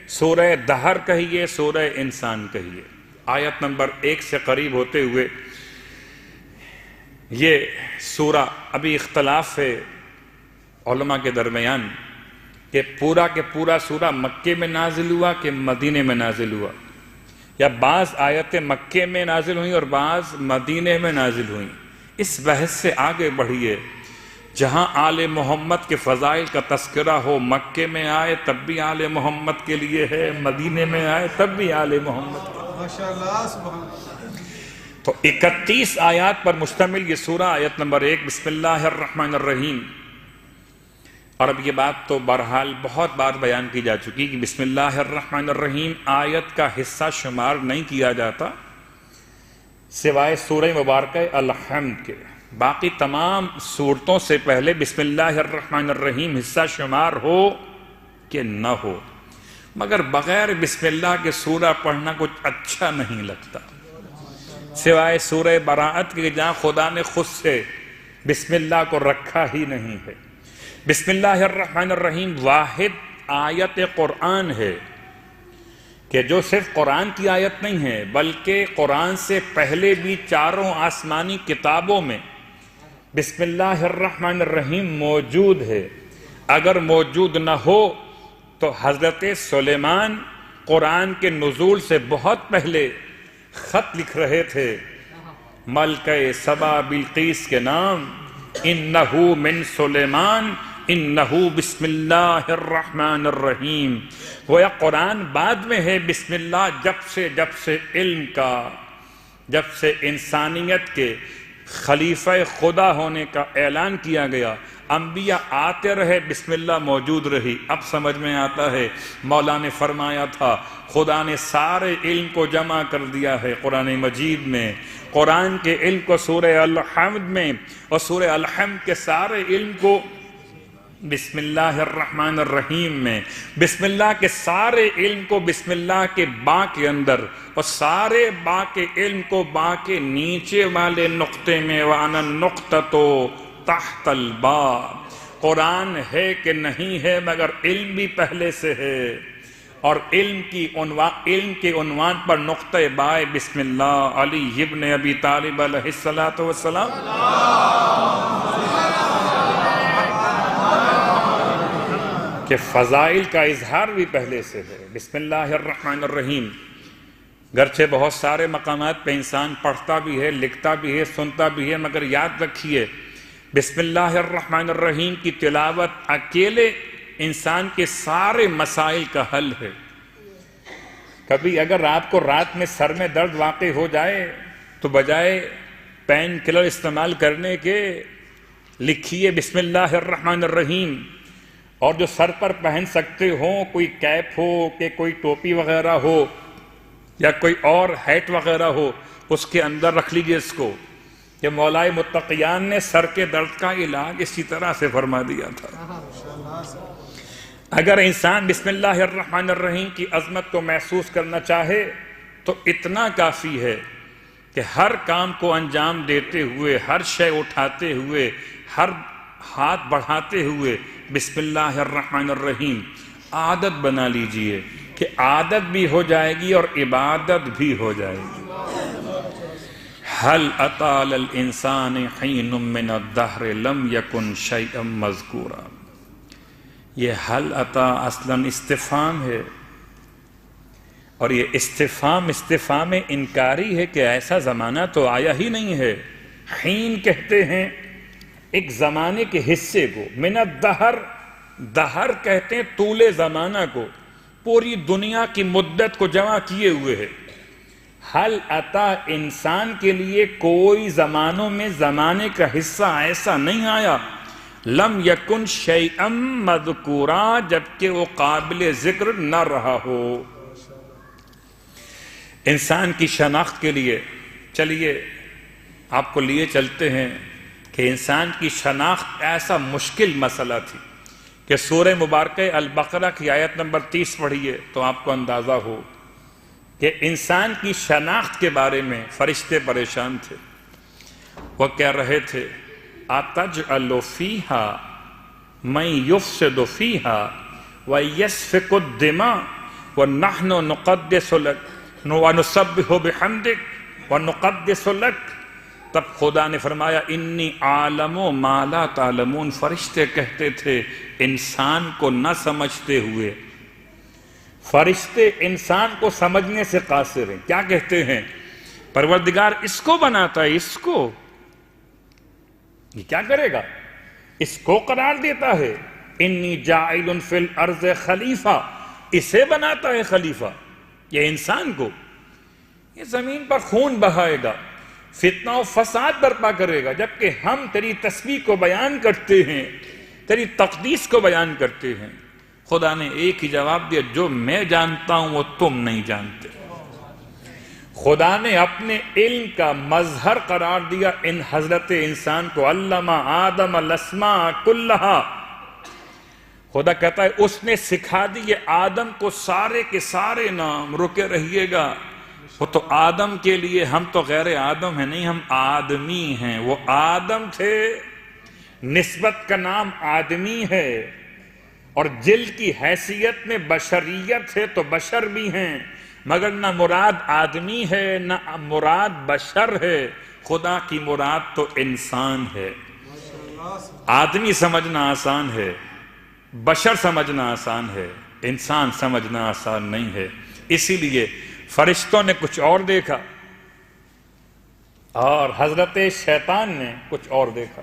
سورہ دہر کہیے، سورہ انسان کہیے۔ آیت نمبر 1 سے قریب ہوتے ہوئے یہ سورہ، ابھی اختلاف ہے علماء کے درمیان کہ پورا سورہ مکے میں نازل ہوا کہ مدینے میں نازل ہوا، یا بعض آیتیں مکے میں نازل ہوئیں اور بعض مدینے میں نازل ہوئیں۔ اس بحث سے آگے بڑھیے، جہاں آل محمد کے فضائل کا تذکرہ ہو، مکے میں آئے تب بھی آل محمد کے لیے ہے، مدینے میں آئے تب بھی آل محمد کے لیے۔ ماشاءاللہ سبحان اللہ۔ تو 31 آیات پر مشتمل یہ سورہ، آیت نمبر 1 بسم اللہ الرحمن الرحیم۔ اور اب یہ بات تو بہرحال بہت بار بیان کی جا چکی کہ بسم اللہ الرحمن الرحیم آیت کا حصہ شمار نہیں کیا جاتا سوائے سورہ مبارکہ الحمد کے، باقی تمام سورتوں سے پہلے بسم اللہ الرحمن الرحیم حصہ شمار ہو کہ نہ ہو، مگر بغیر بسم اللہ کے سورہ پڑھنا کچھ اچھا نہیں لگتا، سوائے سورہ براءت کے جہاں خدا نے خود سے بسم اللہ کو رکھا ہی نہیں ہے۔ بسم اللہ الرحمن الرحیم واحد آیت قرآن ہے کہ جو صرف قرآن کی آیت نہیں ہے بلکہ قرآن سے پہلے بھی 4 آسمانی کتابوں میں بسم اللہ الرحمن الرحیم موجود ہے۔ اگر موجود نہ ہو تو حضرت سلیمان قرآن کے نزول سے بہت پہلے خط لکھ رہے تھے ملکہ سبا بلقیس کے نام، انہو من سلیمان انہو بسم اللہ الرحمن الرحیم۔ گویا قرآن بعد میں ہے بسم اللہ، جب سے علم کا، جب سے انسانیت کے خلیفہ خدا ہونے کا اعلان کیا گیا، انبیاء آتے رہے، بسم اللہ موجود رہی۔ اب سمجھ میں آتا ہے مولا نے فرمایا تھا خدا نے سارے علم کو جمع کر دیا ہے قرآن مجید میں، قرآن کے علم کو سورہ الحمد میں، اور سورہ الحمد کے سارے علم کو بسم اللہ الرحمن الرحیم میں، بسم اللہ کے سارے علم کو بسم اللہ کے با کے اندر، اور سارے با کے علم کو با کے نیچے والے نقطے میں، وَأَنَا النُّقْطَةُ تحت البا۔ قرآن ہے کہ نہیں ہے مگر علم بھی پہلے سے ہے، اور علم کے عنوان پر نقطہ بائے بسم اللہ علی ابن ابی طالب علیہ السلام، کہ فضائل کا اظہار بھی پہلے سے ہے۔ بسم اللہ الرحمن الرحیم گرچہ بہت سارے مقامات پہ انسان پڑھتا بھی ہے، لکھتا بھی ہے، سنتا بھی ہے، مگر یاد رکھیے بسم اللہ الرحمن الرحیم کی تلاوت اکیلے انسان کے سارے مسائل کا حل ہے۔ کبھی اگر آپ کو رات میں سر میں درد واقع ہو جائے تو بجائے پین کلر استعمال کرنے کے لکھیے بسم اللہ الرحمن الرحیم، اور جو سر پر پہن سکتے ہوں، کوئی کیپ ہو کہ کوئی ٹوپی وغیرہ ہو یا کوئی اور ہیٹ وغیرہ ہو، اس کے اندر رکھ لیجئے اس کو، کہ مولائے متقیان نے سر کے درد کا علاج اسی طرح سے فرما دیا تھا۔ اگر انسان بسم اللہ الرحمن الرحیم کی عظمت کو محسوس کرنا چاہے تو اتنا کافی ہے کہ ہر کام کو انجام دیتے ہوئے، ہر شے اٹھاتے ہوئے، ہر ہاتھ بڑھاتے ہوئے بسم اللہ الرحمن الرحیم عادت بنا لیجئے کہ عادت بھی ہو جائے گی اور عبادت بھی ہو جائے گی۔ حل اتی علی الانسان حین من الدہر لم یکن شیئا مذکورا۔ یہ حل اتا اصلاً استفہام ہے، اور یہ استفہام انکاری ہے کہ ایسا زمانہ تو آیا ہی نہیں ہے۔ حین کہتے ہیں ایک زمانے کے حصے کو، من الدہر، دہر کہتے ہیں طول زمانہ کو، پوری دنیا کی مدت کو جمع کیے ہوئے ہے۔ حل اتا انسان کے لیے کوئی زمانوں میں زمانے کا حصہ ایسا نہیں آیا، لم یکن شیئا مذکورا، جبکہ وہ قابل ذکر نہ رہا ہو۔ انسان کی شناخت کے لیے چلیے آپ کو لیے چلتے ہیں کہ انسان کی شناخت ایسا مشکل مسئلہ تھی کہ سورہ مبارکہ البقرہ کی آیت نمبر 30 پڑھیے تو آپ کو اندازہ ہو کہ انسان کی شناخت کے بارے میں فرشتے پریشان تھے۔ وہ کہہ رہے تھے اَتَجْعَلُ فِيهَا مَن يُفْسِدُ فِيهَا وَيَسْفِكُ الدِّمَاءَ وَنَحْنُ نُقَدِّسُ لَكَ وَنُسَبِّحُ بِحَمْدِكَ وَنُقَدِّسُ لَكَ۔ تب خدا نے فرمایا انی عالم ما لا تعلمون۔ فرشتے کہتے تھے انسان کو نہ سمجھتے ہوئے، فرشتے انسان کو سمجھنے سے قاصر ہیں، کیا کہتے ہیں پروردگار اس کو بناتا ہے، اس کو یہ کیا کرے گا، اس کو قرار دیتا ہے، انی جاعل فی الارض خلیفہ، اسے بناتا ہے خلیفہ، یہ انسان کو، یہ زمین پر خون بہائے گا، فتنہ و فساد برپا کرے گا، جبکہ ہم تیری تسبیح کو بیان کرتے ہیں، تیری تقدیس کو بیان کرتے ہیں۔ خدا نے ایک ہی جواب دیا، جو میں جانتا ہوں وہ تم نہیں جانتے۔ خدا نے اپنے علم کا مظہر قرار دیا ان حضرت انسان کو، علم آدم الاسماء کلہا۔ خدا کہتا ہے اس نے سکھا دیے آدم کو سارے کے سارے نام۔ رکے رہیے گا، وہ تو آدم کے لیے، ہم تو غیر آدم ہیں نہیں، ہم آدمی ہیں، وہ آدم تھے، نسبت کا نام آدمی ہے، اور جلد کی حیثیت میں بشریت ہے تو بشر بھی ہیں، مگر نہ مراد آدمی ہے نہ مراد بشر ہے، خدا کی مراد تو انسان ہے۔ آدمی سمجھنا آسان ہے، بشر سمجھنا آسان ہے، انسان سمجھنا آسان نہیں ہے۔ اسی لیے فرشتوں نے کچھ اور دیکھا اور حضرت شیطان نے کچھ اور دیکھا۔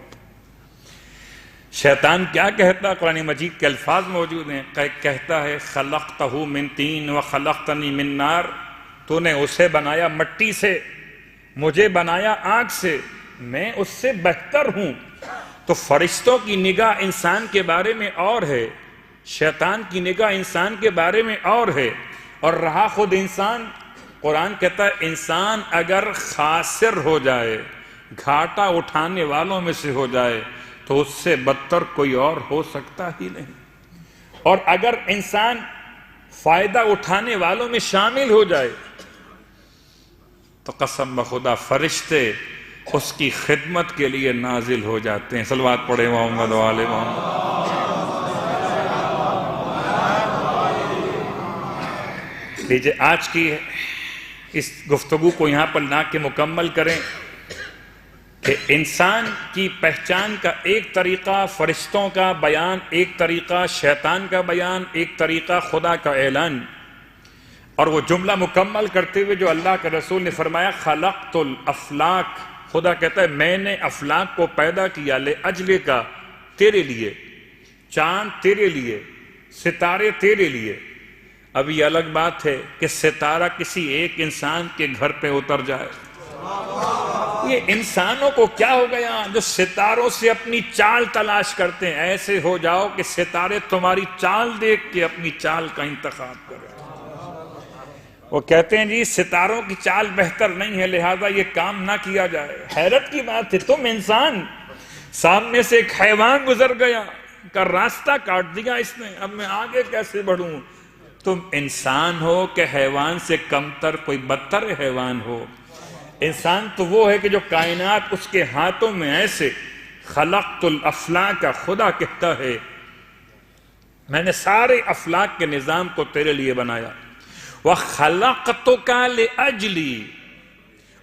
شیطان کیا کہتا، قرآن مجید کے الفاظ موجود ہیں، کہتا ہے خلقتہ من طین وخلقتنی من نار، تو نے اسے بنایا مٹی سے، مجھے بنایا آگ سے، میں اس سے بہتر ہوں۔ تو فرشتوں کی نگاہ انسان کے بارے میں اور ہے، شیطان کی نگاہ انسان کے بارے میں اور ہے، اور رہا خود انسان، قرآن کہتا ہے انسان اگر خاسر ہو جائے، گھاٹا اٹھانے والوں میں سے ہو جائے، تو اس سے بدتر کوئی اور ہو سکتا ہی نہیں، اور اگر انسان فائدہ اٹھانے والوں میں شامل ہو جائے تو قسم بخدا فرشتے اس کی خدمت کے لیے نازل ہو جاتے ہیں۔ صلوات پڑھیں محمد و آل محمد۔ لیجئے آج کی اس گفتگو کو یہاں پر لا کے مکمل کریں کہ انسان کی پہچان کا ایک طریقہ فرشتوں کا بیان، ایک طریقہ شیطان کا بیان، ایک طریقہ خدا کا اعلان، اور وہ جملہ مکمل کرتے ہوئے جو اللہ کے رسول نے فرمایا خلقت الافلاک، خدا کہتا ہے میں نے افلاک کو پیدا کیا لأجل کا، تیرے لیے، چاند تیرے لیے، ستارے تیرے لیے۔ اب یہ الگ بات ہے کہ ستارہ کسی ایک انسان کے گھر پہ اتر جائے، یہ انسانوں کو کیا ہو گیا جو ستاروں سے اپنی چال تلاش کرتے ہیں، ایسے ہو جاؤ کہ ستارے تمہاری چال دیکھ کے اپنی چال کا انتخاب کریں۔ وہ کہتے ہیں جی ستاروں کی چال بہتر نہیں ہے لہذا یہ کام نہ کیا جائے۔ حیرت کی بات ہے، تم انسان، سامنے سے ایک حیوان گزر گیا، کا راستہ کاٹ دیا اس نے، اب میں آگے کیسے بڑھوں؟ تم انسان ہو کہ حیوان سے کمتر کوئی بدتر حیوان ہو؟ انسان تو وہ ہے کہ جو کائنات اس کے ہاتھوں میں ایسے خلقت الافلاک، خدا کہتا ہے میں نے سارے افلاک کے نظام کو تیرے لیے بنایا. وَخَلَقْتُكَ لِأَجْلِي،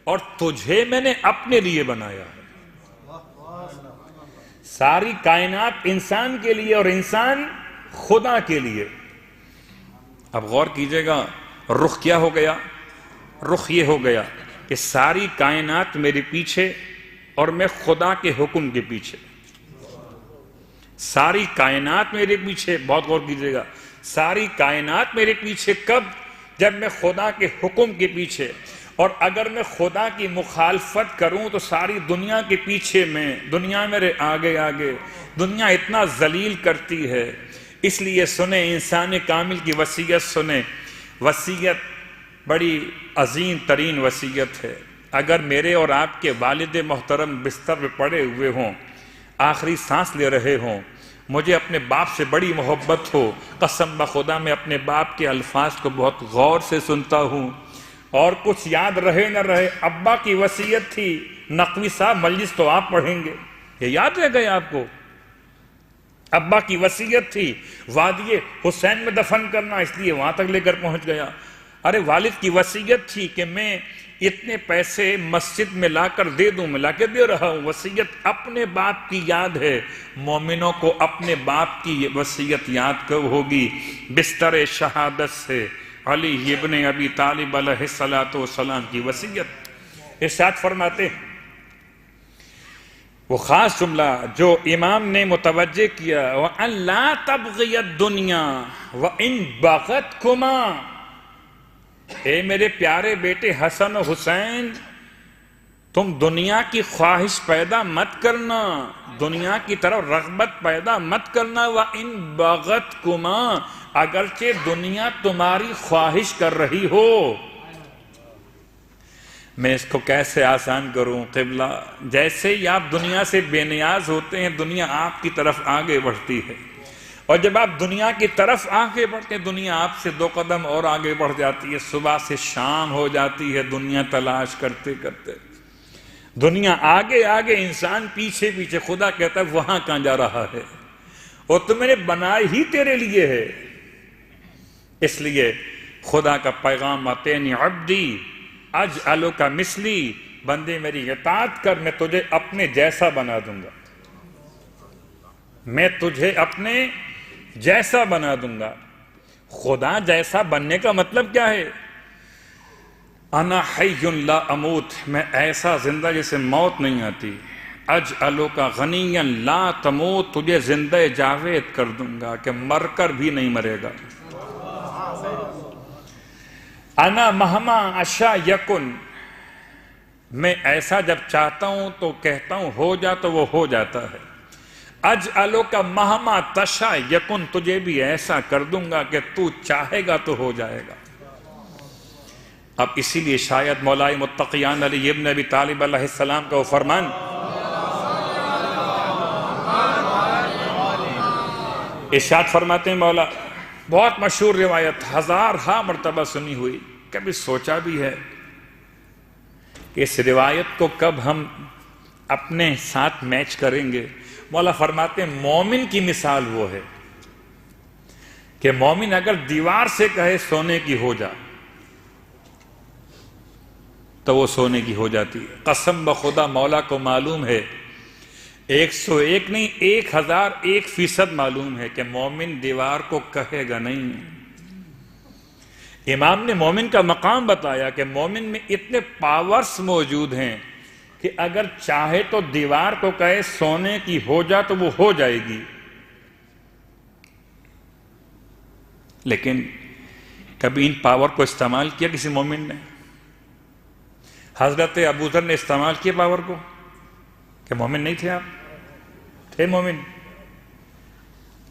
اور تجھے میں نے اپنے لیے بنایا. ساری کائنات انسان کے لیے اور انسان خدا کے لیے. اب غور کیجئے گا، رخ کیا ہو گیا؟ رخ یہ ہو گیا کہ ساری کائنات میرے پیچھے اور میں خدا کے حکم کے پیچھے. ساری کائنات میرے پیچھے، بہت غور کیجئے گا، ساری کائنات میرے پیچھے کب؟ جب میں خدا کے حکم کے پیچھے. اور اگر میں خدا کی مخالفت کروں تو ساری دنیا کے پیچھے میں، دنیا میرے آگے آگے. دنیا اتنا ذلیل کرتی ہے. اس لیے سنیں، انسان کامل کی وصیت سنیں. وصیت بڑی عظیم ترین وصیت ہے. اگر میرے اور آپ کے والد محترم بستر پہ پڑے ہوئے ہوں، آخری سانس لے رہے ہوں، مجھے اپنے باپ سے بڑی محبت ہو، قسم بخدا میں اپنے باپ کے الفاظ کو بہت غور سے سنتا ہوں، اور کچھ یاد رہے نہ رہے، ابا کی وصیت تھی نقوی صاحب مجلس تو آپ پڑھیں گے، یہ یاد رہ گئے آپ کو؟ ابا کی وصیت تھی وادی حسین میں دفن کرنا، اس لیے وہاں تک لے کر پہنچ گیا. ارے والد کی وصیت تھی کہ میں اتنے پیسے مسجد میں لا کر دے دوں، میں لا کے دے رہا ہوں. وصیت اپنے باپ کی یاد ہے. مومنوں کو اپنے باپ کی وصیت یاد کب ہوگی؟ بستر شہادت سے. علی ابن ابی طالب علیہ السلام کی وصیت. ارشاد فرماتے ہیں وہ خاص جملہ جو امام نے متوجہ کیا، وَأَن لَا تَبْغِيَ الدُّنْيَا وَإِن بَغَتْكُمَا. اے میرے پیارے بیٹے حسن و حسین، تم دنیا کی خواہش پیدا مت کرنا، دنیا کی طرف رغبت پیدا مت کرنا. وَإِن بَغَتْكُمَا، اگرچہ دنیا تمہاری خواہش کر رہی ہو. میں اس کو کیسے آسان کروں قبلہ؟ جیسے ہی آپ دنیا سے بے نیاز ہوتے ہیں، دنیا آپ کی طرف آگے بڑھتی ہے، اور جب آپ دنیا کی طرف آگے بڑھتے ہیں، دنیا آپ سے 2 قدم اور آگے بڑھ جاتی ہے. صبح سے شام ہو جاتی ہے دنیا تلاش کرتے کرتے. دنیا آگے آگے، انسان پیچھے پیچھے. خدا کہتا ہے وہاں کہاں جا رہا ہے؟ اور تو میں نے بنائی ہی تیرے لیے ہے. اس لیے خدا کا پیغام آتینی عبدی اجعلک مثلی، بندے میری اطاعت کر، میں تجھے اپنے جیسا بنا دوں گا. میں تجھے اپنے جیسا بنا دوں گا. خدا جیسا بننے کا مطلب کیا ہے؟ انا حی لا اموت، میں ایسا زندہ جسے موت نہیں آتی. اجعلک غنیا لا تموت، تجھے زندہ جاوید کر دوں گا کہ مر کر بھی نہیں مرے گا. انا مہما اشا یکن، میں ایسا جب چاہتا ہوں تو کہتا ہوں ہو جا تو وہ ہو جاتا ہے. اجعلک مہما تشا یکن، تجھے بھی ایسا کر دوں گا کہ تو چاہے گا تو ہو جائے گا. اب اسی لیے شاید مولائے متقیان علی ابن ابی طالب علیہ السلام کا وہ فرمان، ارشاد فرماتے ہیں مولا، بہت مشہور روایت، 1000 مرتبہ سنی ہوئی، کبھی سوچا بھی ہے کہ اس روایت کو کب ہم اپنے ساتھ میچ کریں گے. مولا فرماتے ہیں مومن کی مثال وہ ہے کہ مومن اگر دیوار سے کہے سونے کی ہو جا تو وہ سونے کی ہو جاتی ہے. قسم بخدا مولا کو معلوم ہے، 101 نہیں 1001% معلوم ہے کہ مومن دیوار کو کہے گا نہیں. امام نے مومن کا مقام بتایا کہ مومن میں اتنے پاورز موجود ہیں کہ اگر چاہے تو دیوار کو کہے سونے کی ہو جا تو وہ ہو جائے گی. لیکن کبھی ان پاور کو استعمال کیا کسی مومن نے؟ حضرت ابو ذر نے استعمال کیا پاور کو؟ کہ مومن نہیں تھے؟ آپ تھے مومن.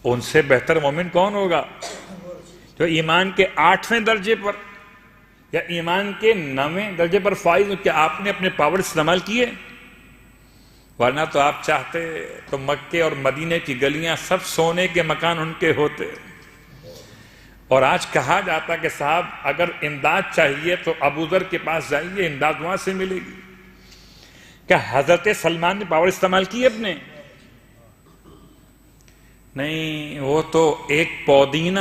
ان سے بہتر مومن کون ہوگا جو ایمان کے 8ویں درجے پر یا ایمان کے 9ویں درجے پر فائز ہو؟ کیا آپ نے اپنے پاور استعمال کیے؟ ورنہ تو آپ چاہتے تو مکے اور مدینے کی گلیاں سب سونے کے مکان ان کے ہوتے. اور آج کہا جاتا کہ صاحب اگر امداد چاہیے تو ابو ذر کے پاس جائیے، امداد وہاں سے ملے گی. کیا حضرت سلمان نے پاور استعمال کی اپنے؟ نہیں، وہ تو ایک پودینہ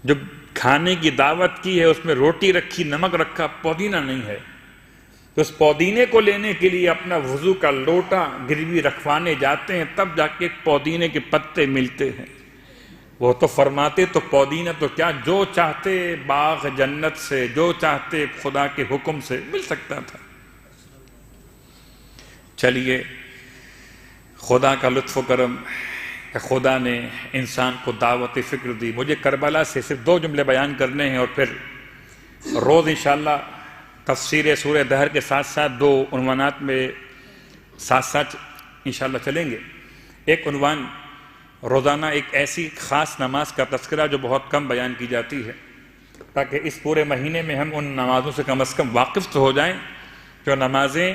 جو کھانے کی دعوت کی ہے، اس میں روٹی رکھی، نمک رکھا، پودینہ نہیں ہے. تو اس پودینے کو لینے کے لیے اپنا وضو کا لوٹا گروی رکھوانے جاتے ہیں، تب جا کے پودینے کے پتے ملتے ہیں. وہ تو فرماتے تو پودینہ تو کیا، جو چاہتے باغ جنت سے، جو چاہتے خدا کے حکم سے مل سکتا تھا. چلیے، خدا کا لطف و کرم کہ خدا نے انسان کو دعوت فکر دی. مجھے کربلا سے صرف 2 جملے بیان کرنے ہیں، اور پھر روز انشاءاللہ تفسیر سورہ دہر کے ساتھ ساتھ 2 عنوانات میں ساتھ ساتھ انشاءاللہ چلیں گے. ایک عنوان روزانہ ایک ایسی خاص نماز کا تذکرہ جو بہت کم بیان کی جاتی ہے، تاکہ اس پورے مہینے میں ہم ان نمازوں سے کم از کم واقف تو ہو جائیں جو نمازیں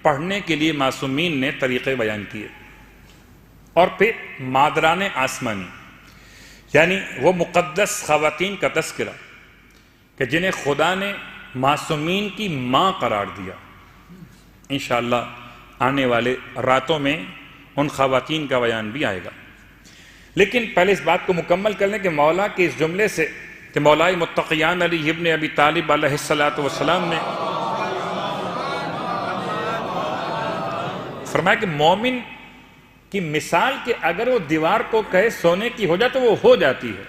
پڑھنے کے لیے معصومین نے طریقے بیان کیے. اور پھر مادران آسمانی، یعنی وہ مقدس خواتین کا تذکرہ کہ جنہیں خدا نے معصومین کی ماں قرار دیا. انشاءاللہ آنے والے راتوں میں ان خواتین کا بیان بھی آئے گا. لیکن پہلے اس بات کو مکمل کر لیں کہ مولا کے اس جملے سے کہ مولائے متقیان علی ابن ابی طالب علیہ السلام نے فرمایا کہ مومن کی مثال کہ اگر وہ دیوار کو کہے سونے کی ہو جائے تو وہ ہو جاتی ہے.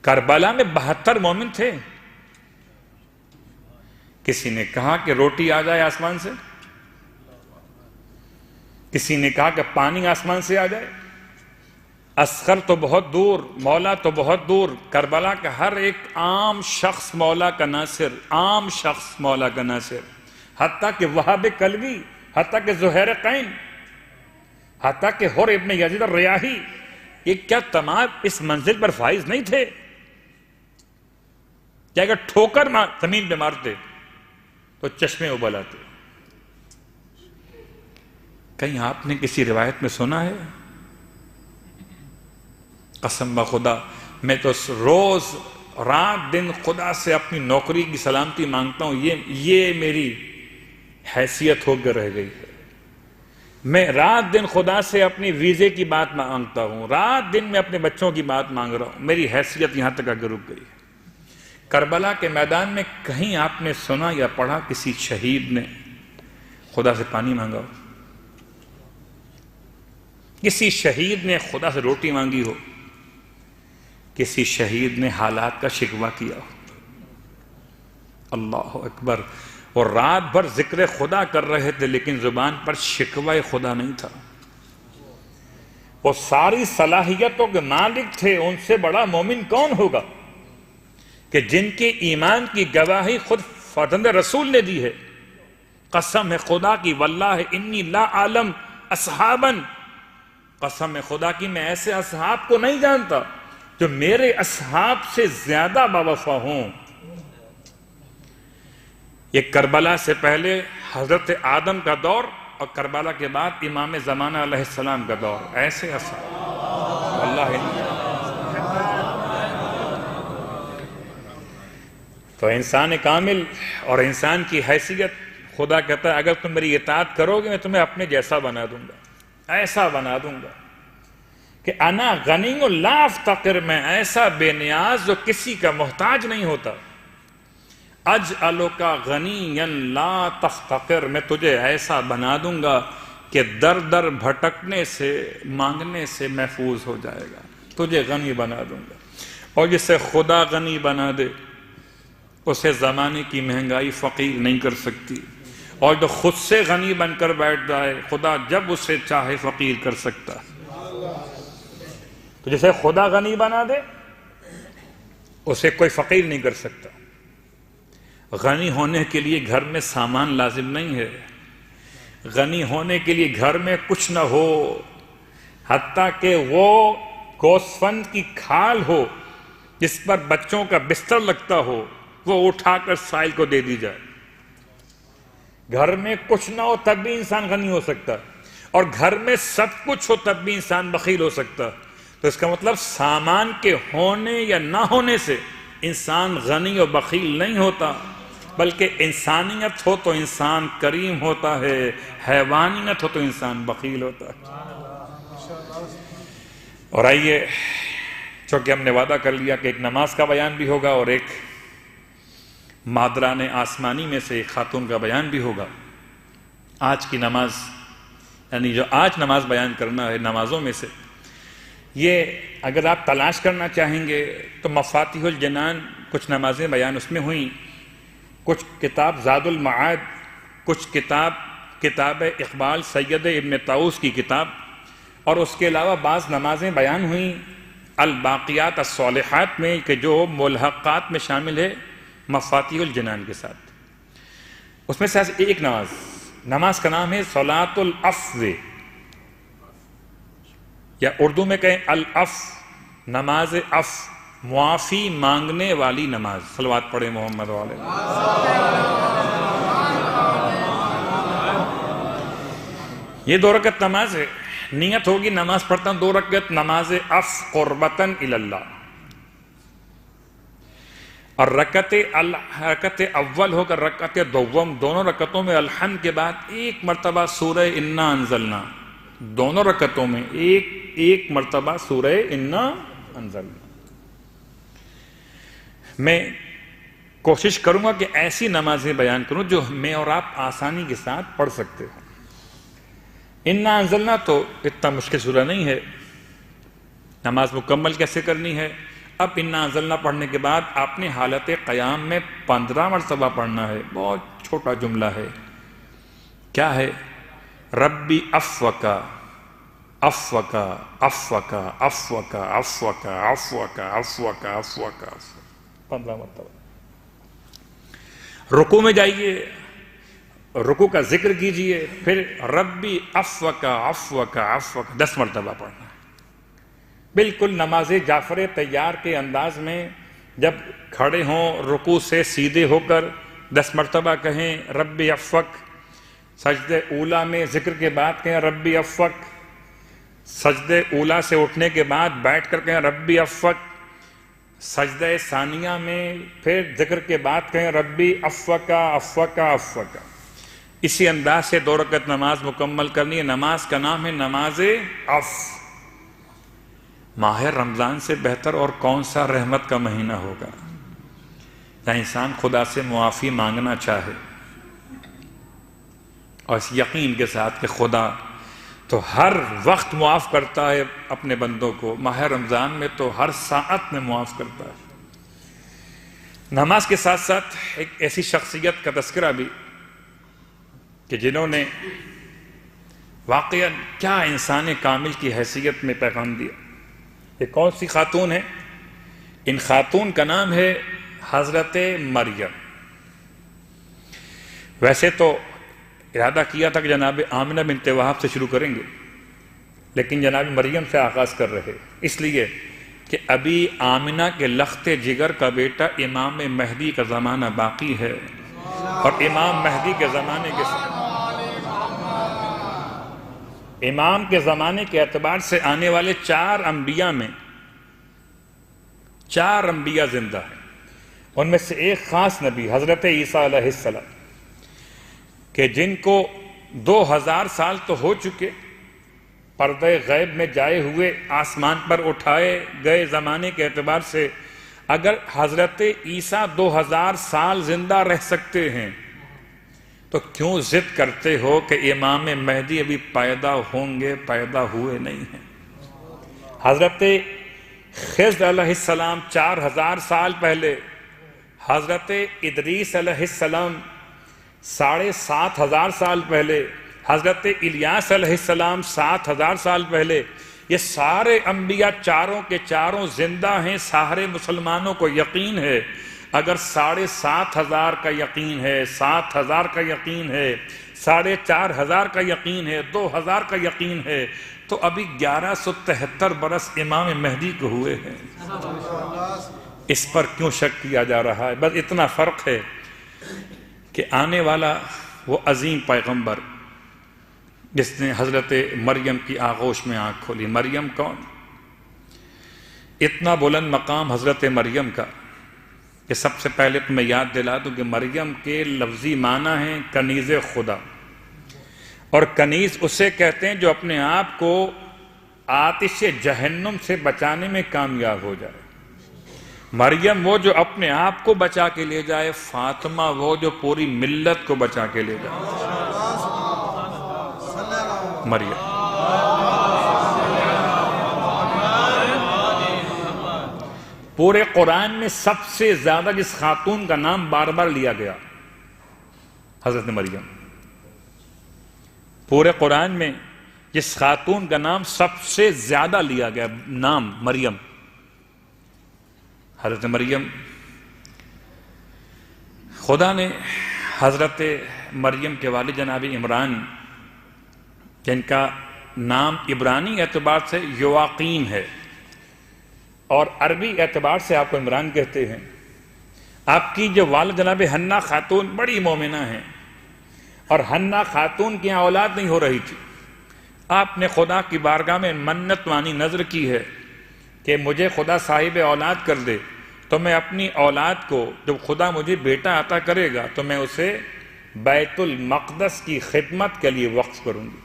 کربلا میں 72 مومن تھے. کسی نے کہا کہ روٹی آ جائے آسمان سے، کسی نے کہا کہ پانی آسمان سے آ جائے. اصغر تو بہت دور، مولا تو بہت دور. کربلا کا ہر ایک عام شخص مولا کا ناصر، عام شخص مولا کا ناصر. حتیٰ کہ وہاب کلوی، حتیٰ کہ زہیر قین، حتیٰ کہ حر ابن یزید الریاحی، یہ کیا تمام اس منزل پر فائز نہیں تھے کہ اگر ٹھوکر زمین پہ مارتے تو چشمے ابل آتے؟ کہیں آپ نے کسی روایت میں سنا ہے؟ قسم بخدا میں تو روز رات دن خدا سے اپنی نوکری کی سلامتی مانگتا ہوں. یہ میری حیثیت ہو کر رہ گئی ہے. میں رات دن خدا سے اپنی ویزے کی بات مانگتا ہوں، رات دن میں اپنے بچوں کی بات مانگ رہا ہوں. میری حیثیت یہاں تک آگے رک گئی ہے. کربلا کے میدان میں کہیں آپ نے سنا یا پڑھا کسی شہید نے خدا سے پانی مانگا ہو؟ کسی شہید نے خدا سے روٹی مانگی ہو؟ کسی شہید نے حالات کا شکوہ کیا ہو؟ اللہ اکبر. اور رات بھر ذکر خدا کر رہے تھے لیکن زبان پر شکوہ خدا نہیں تھا. وہ ساری صلاحیتوں کے مالک تھے. ان سے بڑا مومن کون ہوگا کہ جن کے ایمان کی گواہی خود فرزند رسول نے دی ہے. قسم ہے خدا کی، واللہ انی لا عالم اصحابا، قسم ہے خدا کی میں ایسے اصحاب کو نہیں جانتا جو میرے اصحاب سے زیادہ باوفا ہوں. یہ کربلا سے پہلے حضرت آدم کا دور اور کربلا کے بعد امام زمانہ علیہ السلام کا دور. ایسے اصحاب واللہ. تو انسان کامل اور انسان کی حیثیت، خدا کہتا ہے اگر تم میری اطاعت کرو گے میں تمہیں اپنے جیسا بنا دوں گا، ایسا بنا دوں گا کہ انا غنی لا افتقر، میں ایسا بے نیاز جو کسی کا محتاج نہیں ہوتا. اجعلک غنیا لا تفتقر، میں تجھے ایسا بنا دوں گا کہ در در بھٹکنے سے، مانگنے سے محفوظ ہو جائے گا. تجھے غنی بنا دوں گا. اور جسے خدا غنی بنا دے اسے زمانے کی مہنگائی فقیر نہیں کر سکتی. اور جو خود سے غنی بن کر بیٹھ جائے خدا جب اسے چاہے فقیر کر سکتا. تو جسے خدا غنی بنا دے اسے کوئی فقیر نہیں کر سکتا. غنی ہونے کے لیے گھر میں سامان لازم نہیں ہے. غنی ہونے کے لیے گھر میں کچھ نہ ہو، حتیٰ کہ وہ گوسفند کی کھال ہو جس پر بچوں کا بستر لگتا ہو وہ اٹھا کر سائل کو دے دی جائے. گھر میں کچھ نہ ہو تب بھی انسان غنی ہو سکتا، اور گھر میں سب کچھ ہو تب بھی انسان بخیل ہو سکتا. تو اس کا مطلب سامان کے ہونے یا نہ ہونے سے انسان غنی و بخیل نہیں ہوتا، بلکہ انسانیت ہو تو انسان کریم ہوتا ہے، حیوانیت ہو تو انسان بخیل ہوتا ہے. اور آئیے، چونکہ ہم نے وعدہ کر لیا کہ ایک نماز کا بیان بھی ہوگا اور ایک مادران آسمانی میں سے ایک خاتون کا بیان بھی ہوگا. آج کی نماز، یعنی جو آج نماز بیان کرنا ہے نمازوں میں سے، یہ اگر آپ تلاش کرنا چاہیں گے تو مفاتیح الجنان کچھ نمازیں بیان اس میں ہوئیں، کچھ کتاب زاد المعاد، کچھ کتاب اقبال سید ابن طاؤس کی کتاب، اور اس کے علاوہ بعض نمازیں بیان ہوئیں الباقیات الصالحات میں، کہ جو ملحقات میں شامل ہے مفاتیح الجنان کے ساتھ. اس میں سے ایک نماز کا نام ہے صلاۃ العفو، یا اردو میں کہیں العفو، نماز عفو، معافی مانگنے والی نماز. صلوات پڑھے محمد والے. یہ 2 رکعت نماز ہے. نیت ہوگی نماز پڑھتا ہوں 2 رکعت نماز عفو قربتاً الی اللہ، اور رکعت اول ہو کر رکعت دوم، دونوں رکعتوں میں الحمد کے بعد ایک مرتبہ سورہ انا انزلنا، دونوں رکعتوں میں ایک مرتبہ سورہ انا انزلنا. میں کوشش کروں گا کہ ایسی نمازیں بیان کروں جو میں اور آپ آسانی کے ساتھ پڑھ سکتے ہیں. انا انزلنا تو اتنا مشکل سورہ نہیں ہے. نماز مکمل کیسے کرنی ہے؟ اب انا انزلنا پڑھنے کے بعد آپ نے حالت قیام میں 15 مرتبہ پڑھنا ہے. بہت چھوٹا جملہ ہے. کیا ہے؟ ربی افوکا افوکا افوکا افوکا افوکا افوکا افوکا افوکا، 15 مرتبہ. رکوع میں جائیے، رکوع کا ذکر کیجئے، پھر ربی افوکا افوکا افوکا 10 مرتبہ پڑھنا ہے. بالکل نماز جعفر طیار کے انداز میں، جب کھڑے ہوں رکوع سے سیدھے ہو کر 10 مرتبہ کہیں ربی افوک. سجدے اولا میں ذکر کے بعد کہیں ربی افوک. سجدے اولا سے اٹھنے کے بعد بیٹھ کر کہیں ربی افوک. سجدہ ثانیہ میں پھر ذکر کے بعد کہیں ربی افوکا افوکا افوکا. اسی انداز سے 2 رکعت نماز مکمل کرنی ہے. نماز کا نام ہے نماز عفو. ماہ رمضان سے بہتر اور کون سا رحمت کا مہینہ ہوگا جہاں انسان خدا سے معافی مانگنا چاہے، اور اس یقین کے ساتھ کہ خدا تو ہر وقت معاف کرتا ہے اپنے بندوں کو، ماہ رمضان میں تو ہر ساعت میں معاف کرتا ہے. نماز کے ساتھ ساتھ ایک ایسی شخصیت کا تذکرہ بھی کہ جنہوں نے واقعاً کیا انسان کامل کی حیثیت میں پیغام دیا. یہ کون سی خاتون ہے؟ ان خاتون کا نام ہے حضرت مریم. ویسے تو ارادہ کیا تھا کہ جناب آمنہ بنت وہب سے شروع کریں گے، لیکن جناب مریم سے آغاز کر رہے، اس لیے کہ ابھی آمنہ کے لخت جگر کا بیٹا امام مہدی کا زمانہ باقی ہے، اور امام مہدی کے زمانے کے ساتھ امام کے زمانے کے اعتبار سے آنے والے 4 انبیاء میں 4 انبیاء زندہ ہیں. ان میں سے ایک خاص نبی حضرت عیسیٰ علیہ السلام، کہ جن کو 2000 سال تو ہو چکے، پردہ غیب میں جائے ہوئے، آسمان پر اٹھائے گئے زمانے کے اعتبار سے اگر حضرت عیسیٰ 2000 سال زندہ رہ سکتے ہیں تو کیوں ضد کرتے ہو کہ امام مہدی ابھی پیدا ہوں گے؟ پیدا ہوئے نہیں ہیں. حضرت خضر علیہ السلام 4000 سال پہلے، حضرت ادریس علیہ السلام 7500 سال پہلے، حضرت الیاس علیہ السلام 7000 سال پہلے، یہ سارے انبیاء چاروں کے چاروں زندہ ہیں. سارے مسلمانوں کو یقین ہے، اگر 7500 کا یقین ہے، 7000 کا یقین ہے، 4500 کا یقین ہے، 2000 کا یقین ہے، تو ابھی 1173 برس امام مہدی کو ہوئے ہیں. اس پر کیوں شک کیا جا رہا ہے؟ بس اتنا فرق ہے کہ آنے والا وہ عظیم پیغمبر جس نے حضرت مریم کی آغوش میں آنکھ کھولی. مریم کون؟ اتنا بلند مقام حضرت مریم کا کہ سب سے پہلے تو میں یاد دلا دوں کہ مریم کے لفظی معنی ہیں کنیز خدا، اور کنیز اسے کہتے ہیں جو اپنے آپ کو آتش جہنم سے بچانے میں کامیاب ہو جائے، مریم وہ جو اپنے آپ کو بچا کے لے جائے، فاطمہ وہ جو پوری ملت کو بچا کے لے جائے۔ مریم پورے قرآن میں سب سے زیادہ جس خاتون کا نام بار بار لیا گیا، حضرت مریم۔ پورے قرآن میں جس خاتون کا نام سب سے زیادہ لیا گیا نام مریم، حضرت مریم۔ خدا نے حضرت مریم کے والد جناب عمران، جن کا نام عبرانی اعتبار سے یواقین ہے اور عربی اعتبار سے آپ کو عمران کہتے ہیں، آپ کی جو والد جناب حنہ خاتون بڑی مومنہ ہیں، اور حنہ خاتون کی یہاں اولاد نہیں ہو رہی تھی۔ آپ نے خدا کی بارگاہ میں منت وانی نظر کی ہے کہ مجھے خدا صاحب اولاد کر دے تو میں اپنی اولاد کو، جب خدا مجھے بیٹا عطا کرے گا تو میں اسے بیت المقدس کی خدمت کے لیے وقف کروں گی۔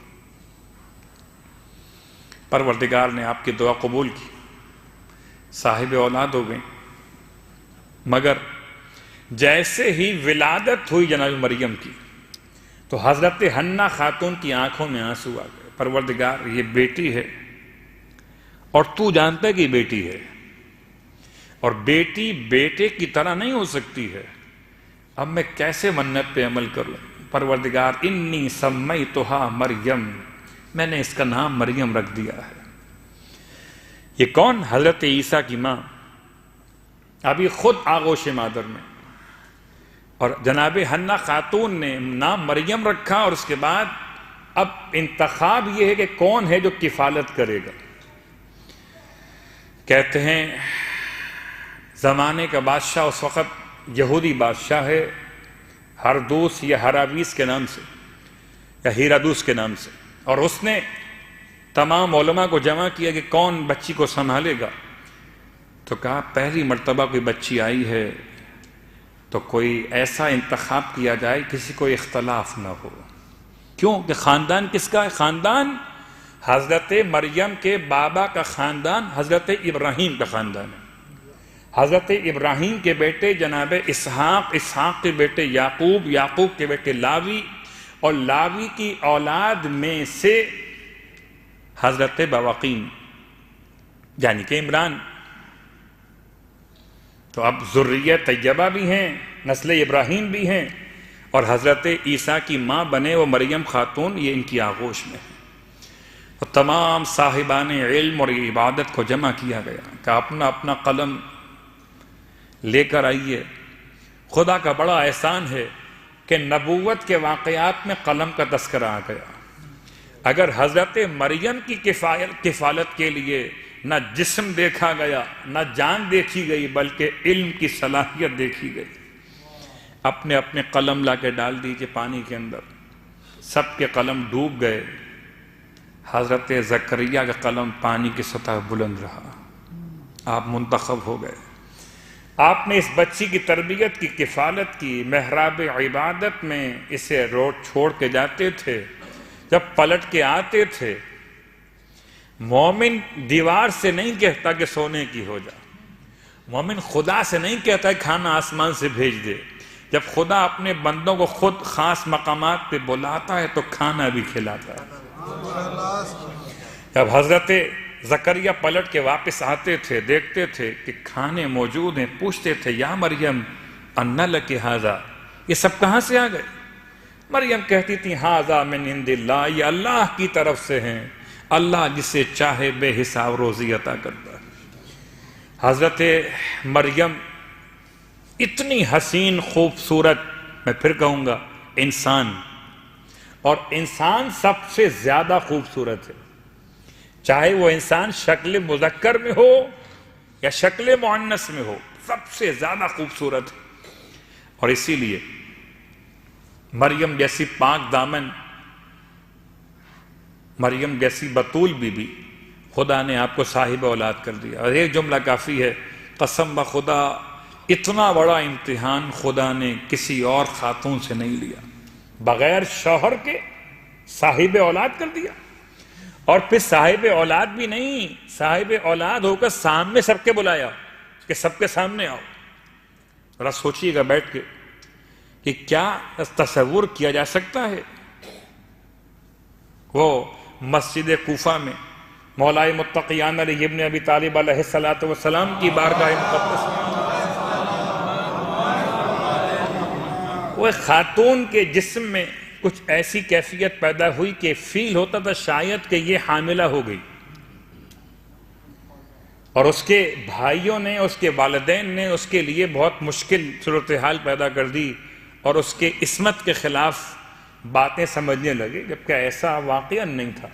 پروردگار نے آپ کی دعا قبول کی، صاحب اولاد ہو گئیں، مگر جیسے ہی ولادت ہوئی جناب مریم کی تو حضرت حنہ خاتون کی آنکھوں میں آنسو آ گئے۔ پروردگار یہ بیٹی ہے اور تو جانتا ہے کہ یہ بیٹی ہے، اور بیٹی بیٹے کی طرح نہیں ہو سکتی ہے، اب میں کیسے منت پہ عمل کروں؟ پروردگار انی سمیتھا مریم، میں نے اس کا نام مریم رکھ دیا ہے۔ یہ کون؟ حضرت عیسیٰ کی ماں، ابھی خود آغوش مادر میں، اور جناب حنہ خاتون نے نام مریم رکھا، اور اس کے بعد اب انتخاب یہ ہے کہ کون ہے جو کفالت کرے گا۔ کہتے ہیں زمانے کا بادشاہ اس وقت یہودی بادشاہ ہے، ہردوس یا ہراویس کے نام سے یا ہیرادوس کے نام سے، اور اس نے تمام علماء کو جمع کیا کہ کون بچی کو سنبھالے گا، تو کہا پہلی مرتبہ کوئی بچی آئی ہے تو کوئی ایسا انتخاب کیا جائے کسی کو اختلاف نہ ہو۔ کیوں کہ خاندان کس کا ہے؟ خاندان حضرت مریم کے بابا کا خاندان حضرت ابراہیم کا خاندان ہے۔ حضرت ابراہیم کے بیٹے جناب اسحاق، اسحاق کے بیٹے یعقوب، یعقوب کے بیٹے لاوی، اور لاوی کی اولاد میں سے حضرت بواقین یعنی کہ عمران۔ تو اب ذریہ طیبہ بھی ہیں، نسل ابراہیم بھی ہیں، اور حضرت عیسیٰ کی ماں بنے وہ مریم خاتون، یہ ان کی آغوش میں ہے۔ اور تمام صاحبان علم اور عبادت کو جمع کیا گیا کہ اپنا اپنا قلم لے کر آئیے۔ خدا کا بڑا احسان ہے کہ نبوت کے واقعات میں قلم کا تذکرہ آ گیا۔ اگر حضرت مریم کی کفالت کے لیے نہ جسم دیکھا گیا، نہ جان دیکھی گئی، بلکہ علم کی صلاحیت دیکھی گئی۔ اپنے اپنے قلم لا کے ڈال دیجئے پانی کے اندر، سب کے قلم ڈوب گئے، حضرت زکریا کا قلم پانی کی سطح بلند رہا، آپ منتخب ہو گئے۔ آپ نے اس بچی کی تربیت کی، کفالت کی، محراب عبادت میں اسے روڈ چھوڑ کے جاتے تھے، جب پلٹ کے آتے تھے، مومن دیوار سے نہیں کہتا کہ سونے کی ہو جا، مومن خدا سے نہیں کہتا کہ کھانا آسمان سے بھیج دے، جب خدا اپنے بندوں کو خود خاص مقامات پہ بلاتا ہے تو کھانا بھی کھلاتا ہے۔ جب حضرت زکریا پلٹ کے واپس آتے تھے، دیکھتے تھے کہ کھانے موجود ہیں، پوچھتے تھے یا مریم ان لک ھذا، یہ سب کہاں سے آ گئے؟ مریم کہتی تھی ھذا من عند اللہ، یہ اللہ کی طرف سے ہیں، اللہ جسے چاہے بے حساب روزی عطا کرتا ہے۔ حضرت مریم اتنی حسین خوبصورت، میں پھر کہوں گا انسان، اور انسان سب سے زیادہ خوبصورت ہے، چاہے وہ انسان شکل مذکر میں ہو یا شکل مؤنث میں ہو، سب سے زیادہ خوبصورت ہے۔ اور اسی لیے مریم جیسی پاک دامن، مریم جیسی بطول بی بی، خدا نے آپ کو صاحب اولاد کر دیا۔ اور ایک جملہ کافی ہے، قسم بخدا اتنا بڑا امتحان خدا نے کسی اور خاتون سے نہیں لیا، بغیر شوہر کے صاحب اولاد کر دیا۔ اور پھر صاحب اولاد بھی نہیں، صاحب اولاد ہو کر سامنے سب کے بلایا کہ سب کے سامنے آؤ. ذرا سوچیے گا بیٹھ کے کہ کیا تصور کیا جا سکتا ہے. وہ مسجد کوفہ میں مولائے متقیان علی ابن ابی طالب علیہ السلام کی بارگاہ مقدس میں وہ خاتون کے جسم میں کچھ ایسی کیفیت پیدا ہوئی کہ فیل ہوتا تھا شاید کہ یہ حاملہ ہو گئی، اور اس کے بھائیوں نے، اس کے والدین نے اس کے لیے بہت مشکل صورتحال پیدا کر دی اور اس کے عصمت کے خلاف باتیں سمجھنے لگے، جبکہ ایسا واقعہ نہیں تھا.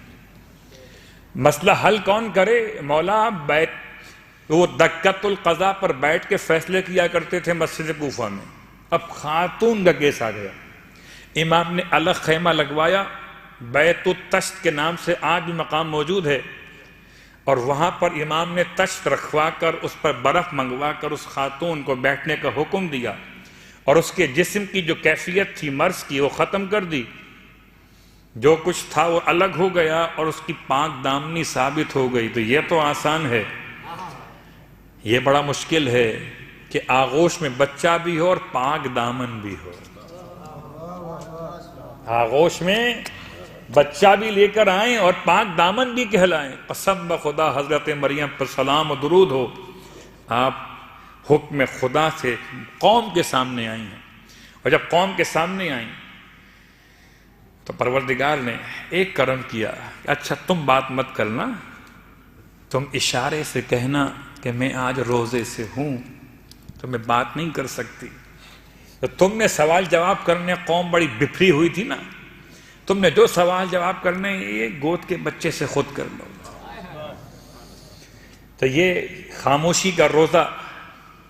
مسئلہ حل کون کرے؟ مولا وہ دکت القضاء پر بیٹھ کے فیصلے کیا کرتے تھے مسجد کوفہ میں. اب خاتون کا کیس آ گیا، امام نے الگ خیمہ لگوایا، بیت التشت کے نام سے آج بھی مقام موجود ہے، اور وہاں پر امام نے تشت رکھوا کر اس پر برف منگوا کر اس خاتون کو بیٹھنے کا حکم دیا، اور اس کے جسم کی جو کیفیت تھی مرض کی وہ ختم کر دی. جو کچھ تھا وہ الگ ہو گیا اور اس کی پاک دامنی ثابت ہو گئی. تو یہ تو آسان ہے، یہ بڑا مشکل ہے کہ آغوش میں بچہ بھی ہو اور پاک دامن بھی ہو. آغوش میں بچہ بھی لے کر آئیں اور پاک دامن بھی کہلائیں. قسم بخدا حضرت مریم پر سلام و درود ہو، آپ حکم خدا سے قوم کے سامنے آئی ہیں، اور جب قوم کے سامنے آئیں تو پروردگار نے ایک کرم کیا کہ اچھا تم بات مت کرنا، تم اشارے سے کہنا کہ میں آج روزے سے ہوں، تو میں بات نہیں کر سکتی. تو تم نے سوال جواب کرنے، قوم بڑی بپھری ہوئی تھی نا، تم نے جو سوال جواب کرنے یہ گود کے بچے سے خود کر لو. تو یہ خاموشی کا روزہ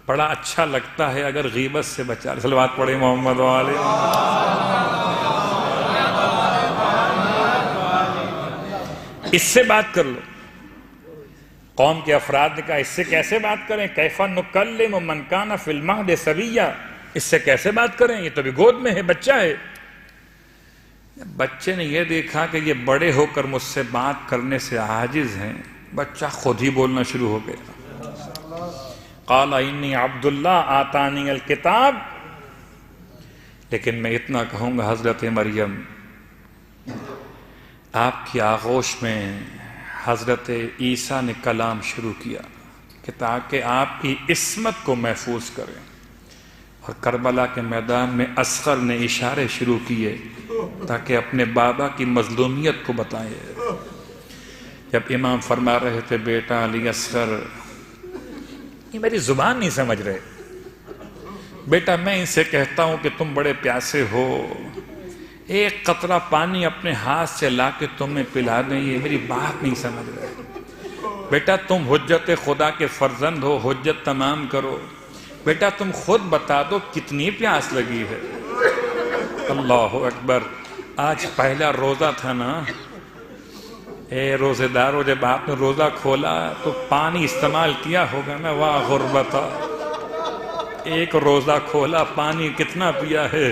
بڑا اچھا لگتا ہے اگر غیبت سے بچا. صلوات پڑھے محمد والے. اس سے بات کر لو. قوم کے افراد نے کہا اس سے کیسے بات کریں؟ کیف نکلم من کان فی المہد صبیا، اس سے کیسے بات کریں، یہ تو ابھی گود میں ہے، بچہ ہے. بچے نے یہ دیکھا کہ یہ بڑے ہو کر مجھ سے بات کرنے سے عاجز ہیں، بچہ خود ہی بولنا شروع ہو گیا. قال انی عبداللہ آتانی الکتاب. لیکن میں اتنا کہوں گا حضرت مریم، آپ کی آغوش میں حضرت عیسیٰ نے کلام شروع کیا کہ تاکہ آپ کی عصمت کو محفوظ کریں، اور کربلا کے میدان میں اصغر نے اشارے شروع کیے تاکہ اپنے بابا کی مظلومیت کو بتائیں. جب امام فرما رہے تھے بیٹا علی اصغر، یہ میری زبان نہیں سمجھ رہے، بیٹا میں ان سے کہتا ہوں کہ تم بڑے پیاسے ہو، ایک قطرہ پانی اپنے ہاتھ سے لا کے تمہیں پلا دیں، یہ میری بات نہیں سمجھ رہے. بیٹا تم حجت خدا کے فرزند ہو، حجت تمام کرو. بیٹا تم خود بتا دو کتنی پیاس لگی ہے. اللہ اکبر. آج پہلا روزہ تھا نا، اے روزے دارو، جب آپ نے روزہ کھولا تو پانی استعمال کیا ہوگا نا. واہ غربتا، ایک روزہ کھولا پانی کتنا پیا ہے.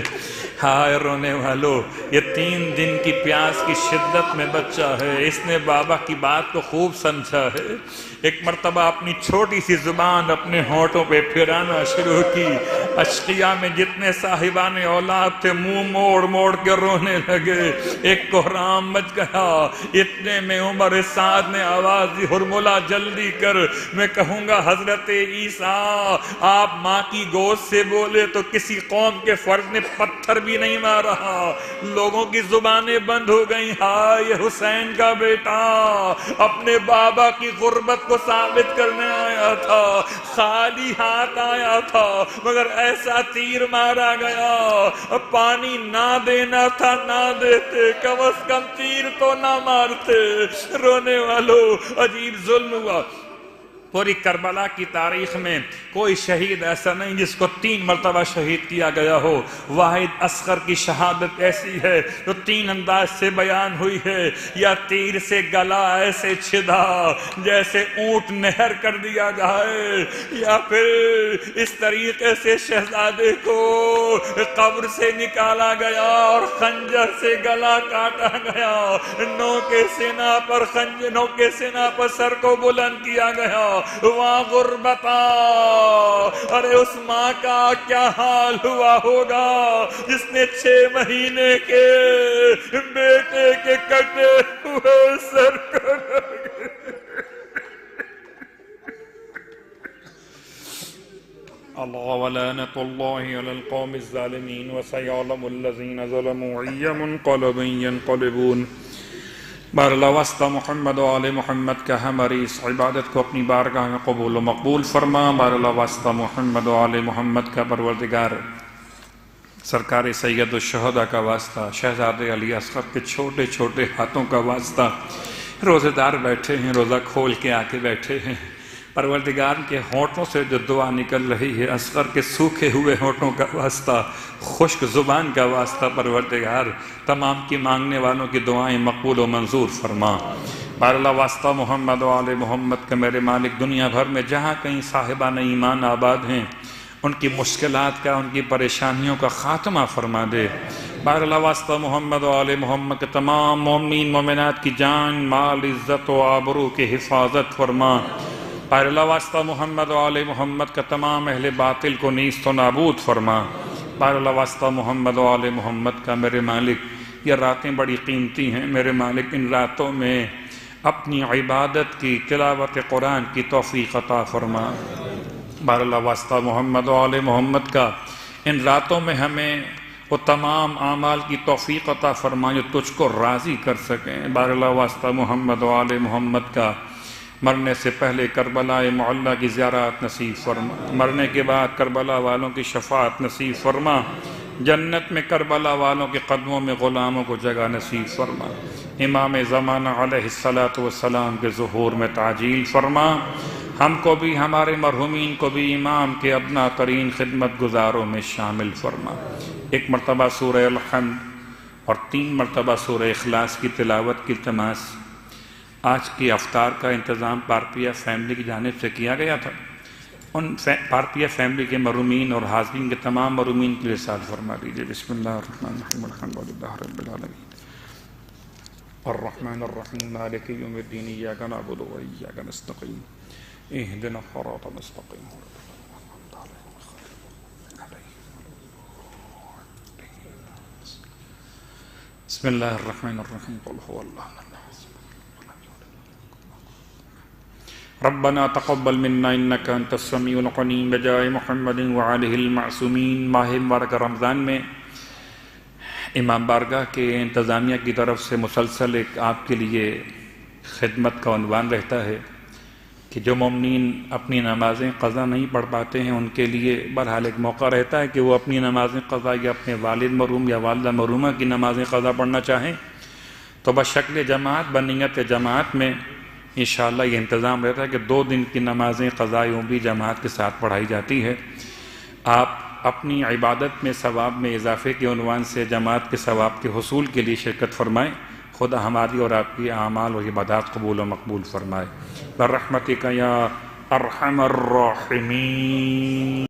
ہائے رونے والو، یہ 3 دن کی پیاس کی شدت میں بچہ ہے، اس نے بابا کی بات کو خوب سمجھا ہے. ایک مرتبہ اپنی چھوٹی سی زبان اپنے ہونٹوں پہ پھرانا شروع کی. اشقیاء میں جتنے صاحبان اولاد تھے منہ موڑ موڑ کے رونے لگے. ایک کوہرام مچ گیا. اتنے میں عمر سعد نے آواز دی، ہرملا جلدی کر، میں کہوں گا حضرت عیسیٰ آپ ماں کی گود سے بولے تو کسی قوم کے فرد نے پتھر بھی نہیں مارا. لوگوں کی زبانیں بند ہو گئیں. ہائے حسین کا بیٹا اپنے بابا کی غربت کو ثابت کرنے آیا تھا، خالی ہاتھ آیا تھا، مگر ایسا تیر مارا گیا، پانی نہ دینا تھا نہ دیتے، کم از کم تیر تو نہ مارتے. رونے والوں عجیب ظلم ہوا. پوری کربلا کی تاریخ میں کوئی شہید ایسا نہیں جس کو 3 مرتبہ شہید کیا گیا ہو۔ واحد اصغر کی شہادت ایسی ہے جو 3 انداز سے بیان ہوئی ہے، یا تیر سے گلا ایسے چھدا جیسے اونٹ نہر کر دیا جائے، یا پھر اس طریقے سے شہزادے کو قبر سے نکالا گیا اور خنجر سے گلا کاٹا گیا، نو کے سینہ پر سر کو بلند کیا گیا۔ وہاں غربتا، ارے اس ماں کا کیا حال ہوا ہوگا جس نے 6 مہینے کے بیٹے کے کٹے ہوئے سر کو اللہ ولعنۃ اللہ علی القوم الظالمین وسیعلم الذین ظلموا ای منقلب ینقلبون۔ باراللہ واسطہ محمد و آل محمد کا ہماری اس عبادت کو اپنی بارگاہ میں قبول و مقبول فرما۔ باراللہ واسطہ محمد و آل محمد کا پروردگار سرکار سید الشہداء کا واسطہ، شہزادے علی اصغر کے چھوٹے چھوٹے ہاتھوں کا واسطہ، روزے دار بیٹھے ہیں، روزہ کھول کے آ کے بیٹھے ہیں، پروردگار کے ہونٹوں سے جو دعا نکل رہی ہے، اصغر کے سوکھے ہوئے ہونٹوں کا واسطہ، خشک زبان کا واسطہ، پروردگار تمام کی مانگنے والوں کی دعائیں مقبول و منظور فرما۔ باراللہ واسطہ محمد و آل محمد کا میرے مالک دنیا بھر میں جہاں کہیں صاحبان ایمان آباد ہیں، ان کی مشکلات کا، ان کی پریشانیوں کا خاتمہ فرما دے۔ باراللہ واسطہ محمد و آل محمد کے تمام مومنین مومنات کی جان، مال، عزت و آبرو کی حفاظت فرما۔ باراللہ واسطہ محمد و آل محمد کا تمام اہل باطل کو نیست و نابود فرما۔ باراللہ واسطہ محمد و آل محمد کا میرے مالک یہ راتیں بڑی قیمتی ہیں، میرے مالک ان راتوں میں اپنی عبادت کی، تلاوت قرآن کی توفیق عطا فرما۔ باراللہ واسطہ محمد و آل محمد کا ان راتوں میں ہمیں وہ تمام اعمال کی توفیق عطا فرما جو تجھ کو راضی کر سکیں۔ باراللہ واسطہ محمد و آل محمد کا مرنے سے پہلے کربلا معلیٰ کی زیارت نصیب فرما، مرنے کے بعد کربلا والوں کی شفاعت نصیب فرما، جنت میں کربلا والوں کے قدموں میں غلاموں کو جگہ نصیب فرما، امام زمانہ علیہ السلام کے ظہور میں تعجیل فرما، ہم کو بھی ہمارے مرحومین کو بھی امام کے ادنا ترین خدمت گزاروں میں شامل فرما۔ 1 مرتبہ سورہ الحمد اور 3 مرتبہ سورہ اخلاص کی تلاوت کی التماس۔ آج کی افطار کا انتظام پارپیہ فیملی کی جانب سے کیا گیا تھا، ان پارپیہ فیملی کے مرحومین اور حاضرین کے تمام مرحومین کے لیے سال فرما دیجیے۔ بسم اللہ الرحمن الرحیم، الحمد للہ رب العالمین، الرحمن الرحیم، مالک یوم الدین، ایاک نعبد و ایاک نستعین، اہدنا الصراط المستقیم۔ بسم اللہ الرحمن الرحیم، قل هو اللہ احد، ربنا تقبل منا انك انت السميع العليم بجاہ محمد وعلہ المعصومین۔ ماہ مبارک رمضان میں امام بارگاہ کے انتظامیہ کی طرف سے مسلسل ایک آپ کے لیے خدمت کا عنوان رہتا ہے کہ جو مومنین اپنی نمازیں قضا نہیں پڑھ پاتے ہیں ان کے لیے بہرحال ایک موقع رہتا ہے کہ وہ اپنی نمازیں قضا یا اپنے والد مرحوم یا والدہ مرحومہ کی نمازیں قضا پڑھنا چاہیں تو بشکل جماعت، بنیت جماعت میں انشاءاللہ یہ انتظام رہتا ہے کہ 2 دن کی نمازیں قضائی بھی جماعت کے ساتھ پڑھائی جاتی ہے۔ آپ اپنی عبادت میں ثواب میں اضافے کے عنوان سے جماعت کے ثواب کے حصول کے لیے شرکت فرمائیں۔ خدا ہماری اور آپ کی اعمال و عبادات قبول و مقبول فرمائے۔ برحمتک یا ارحم الراحمین۔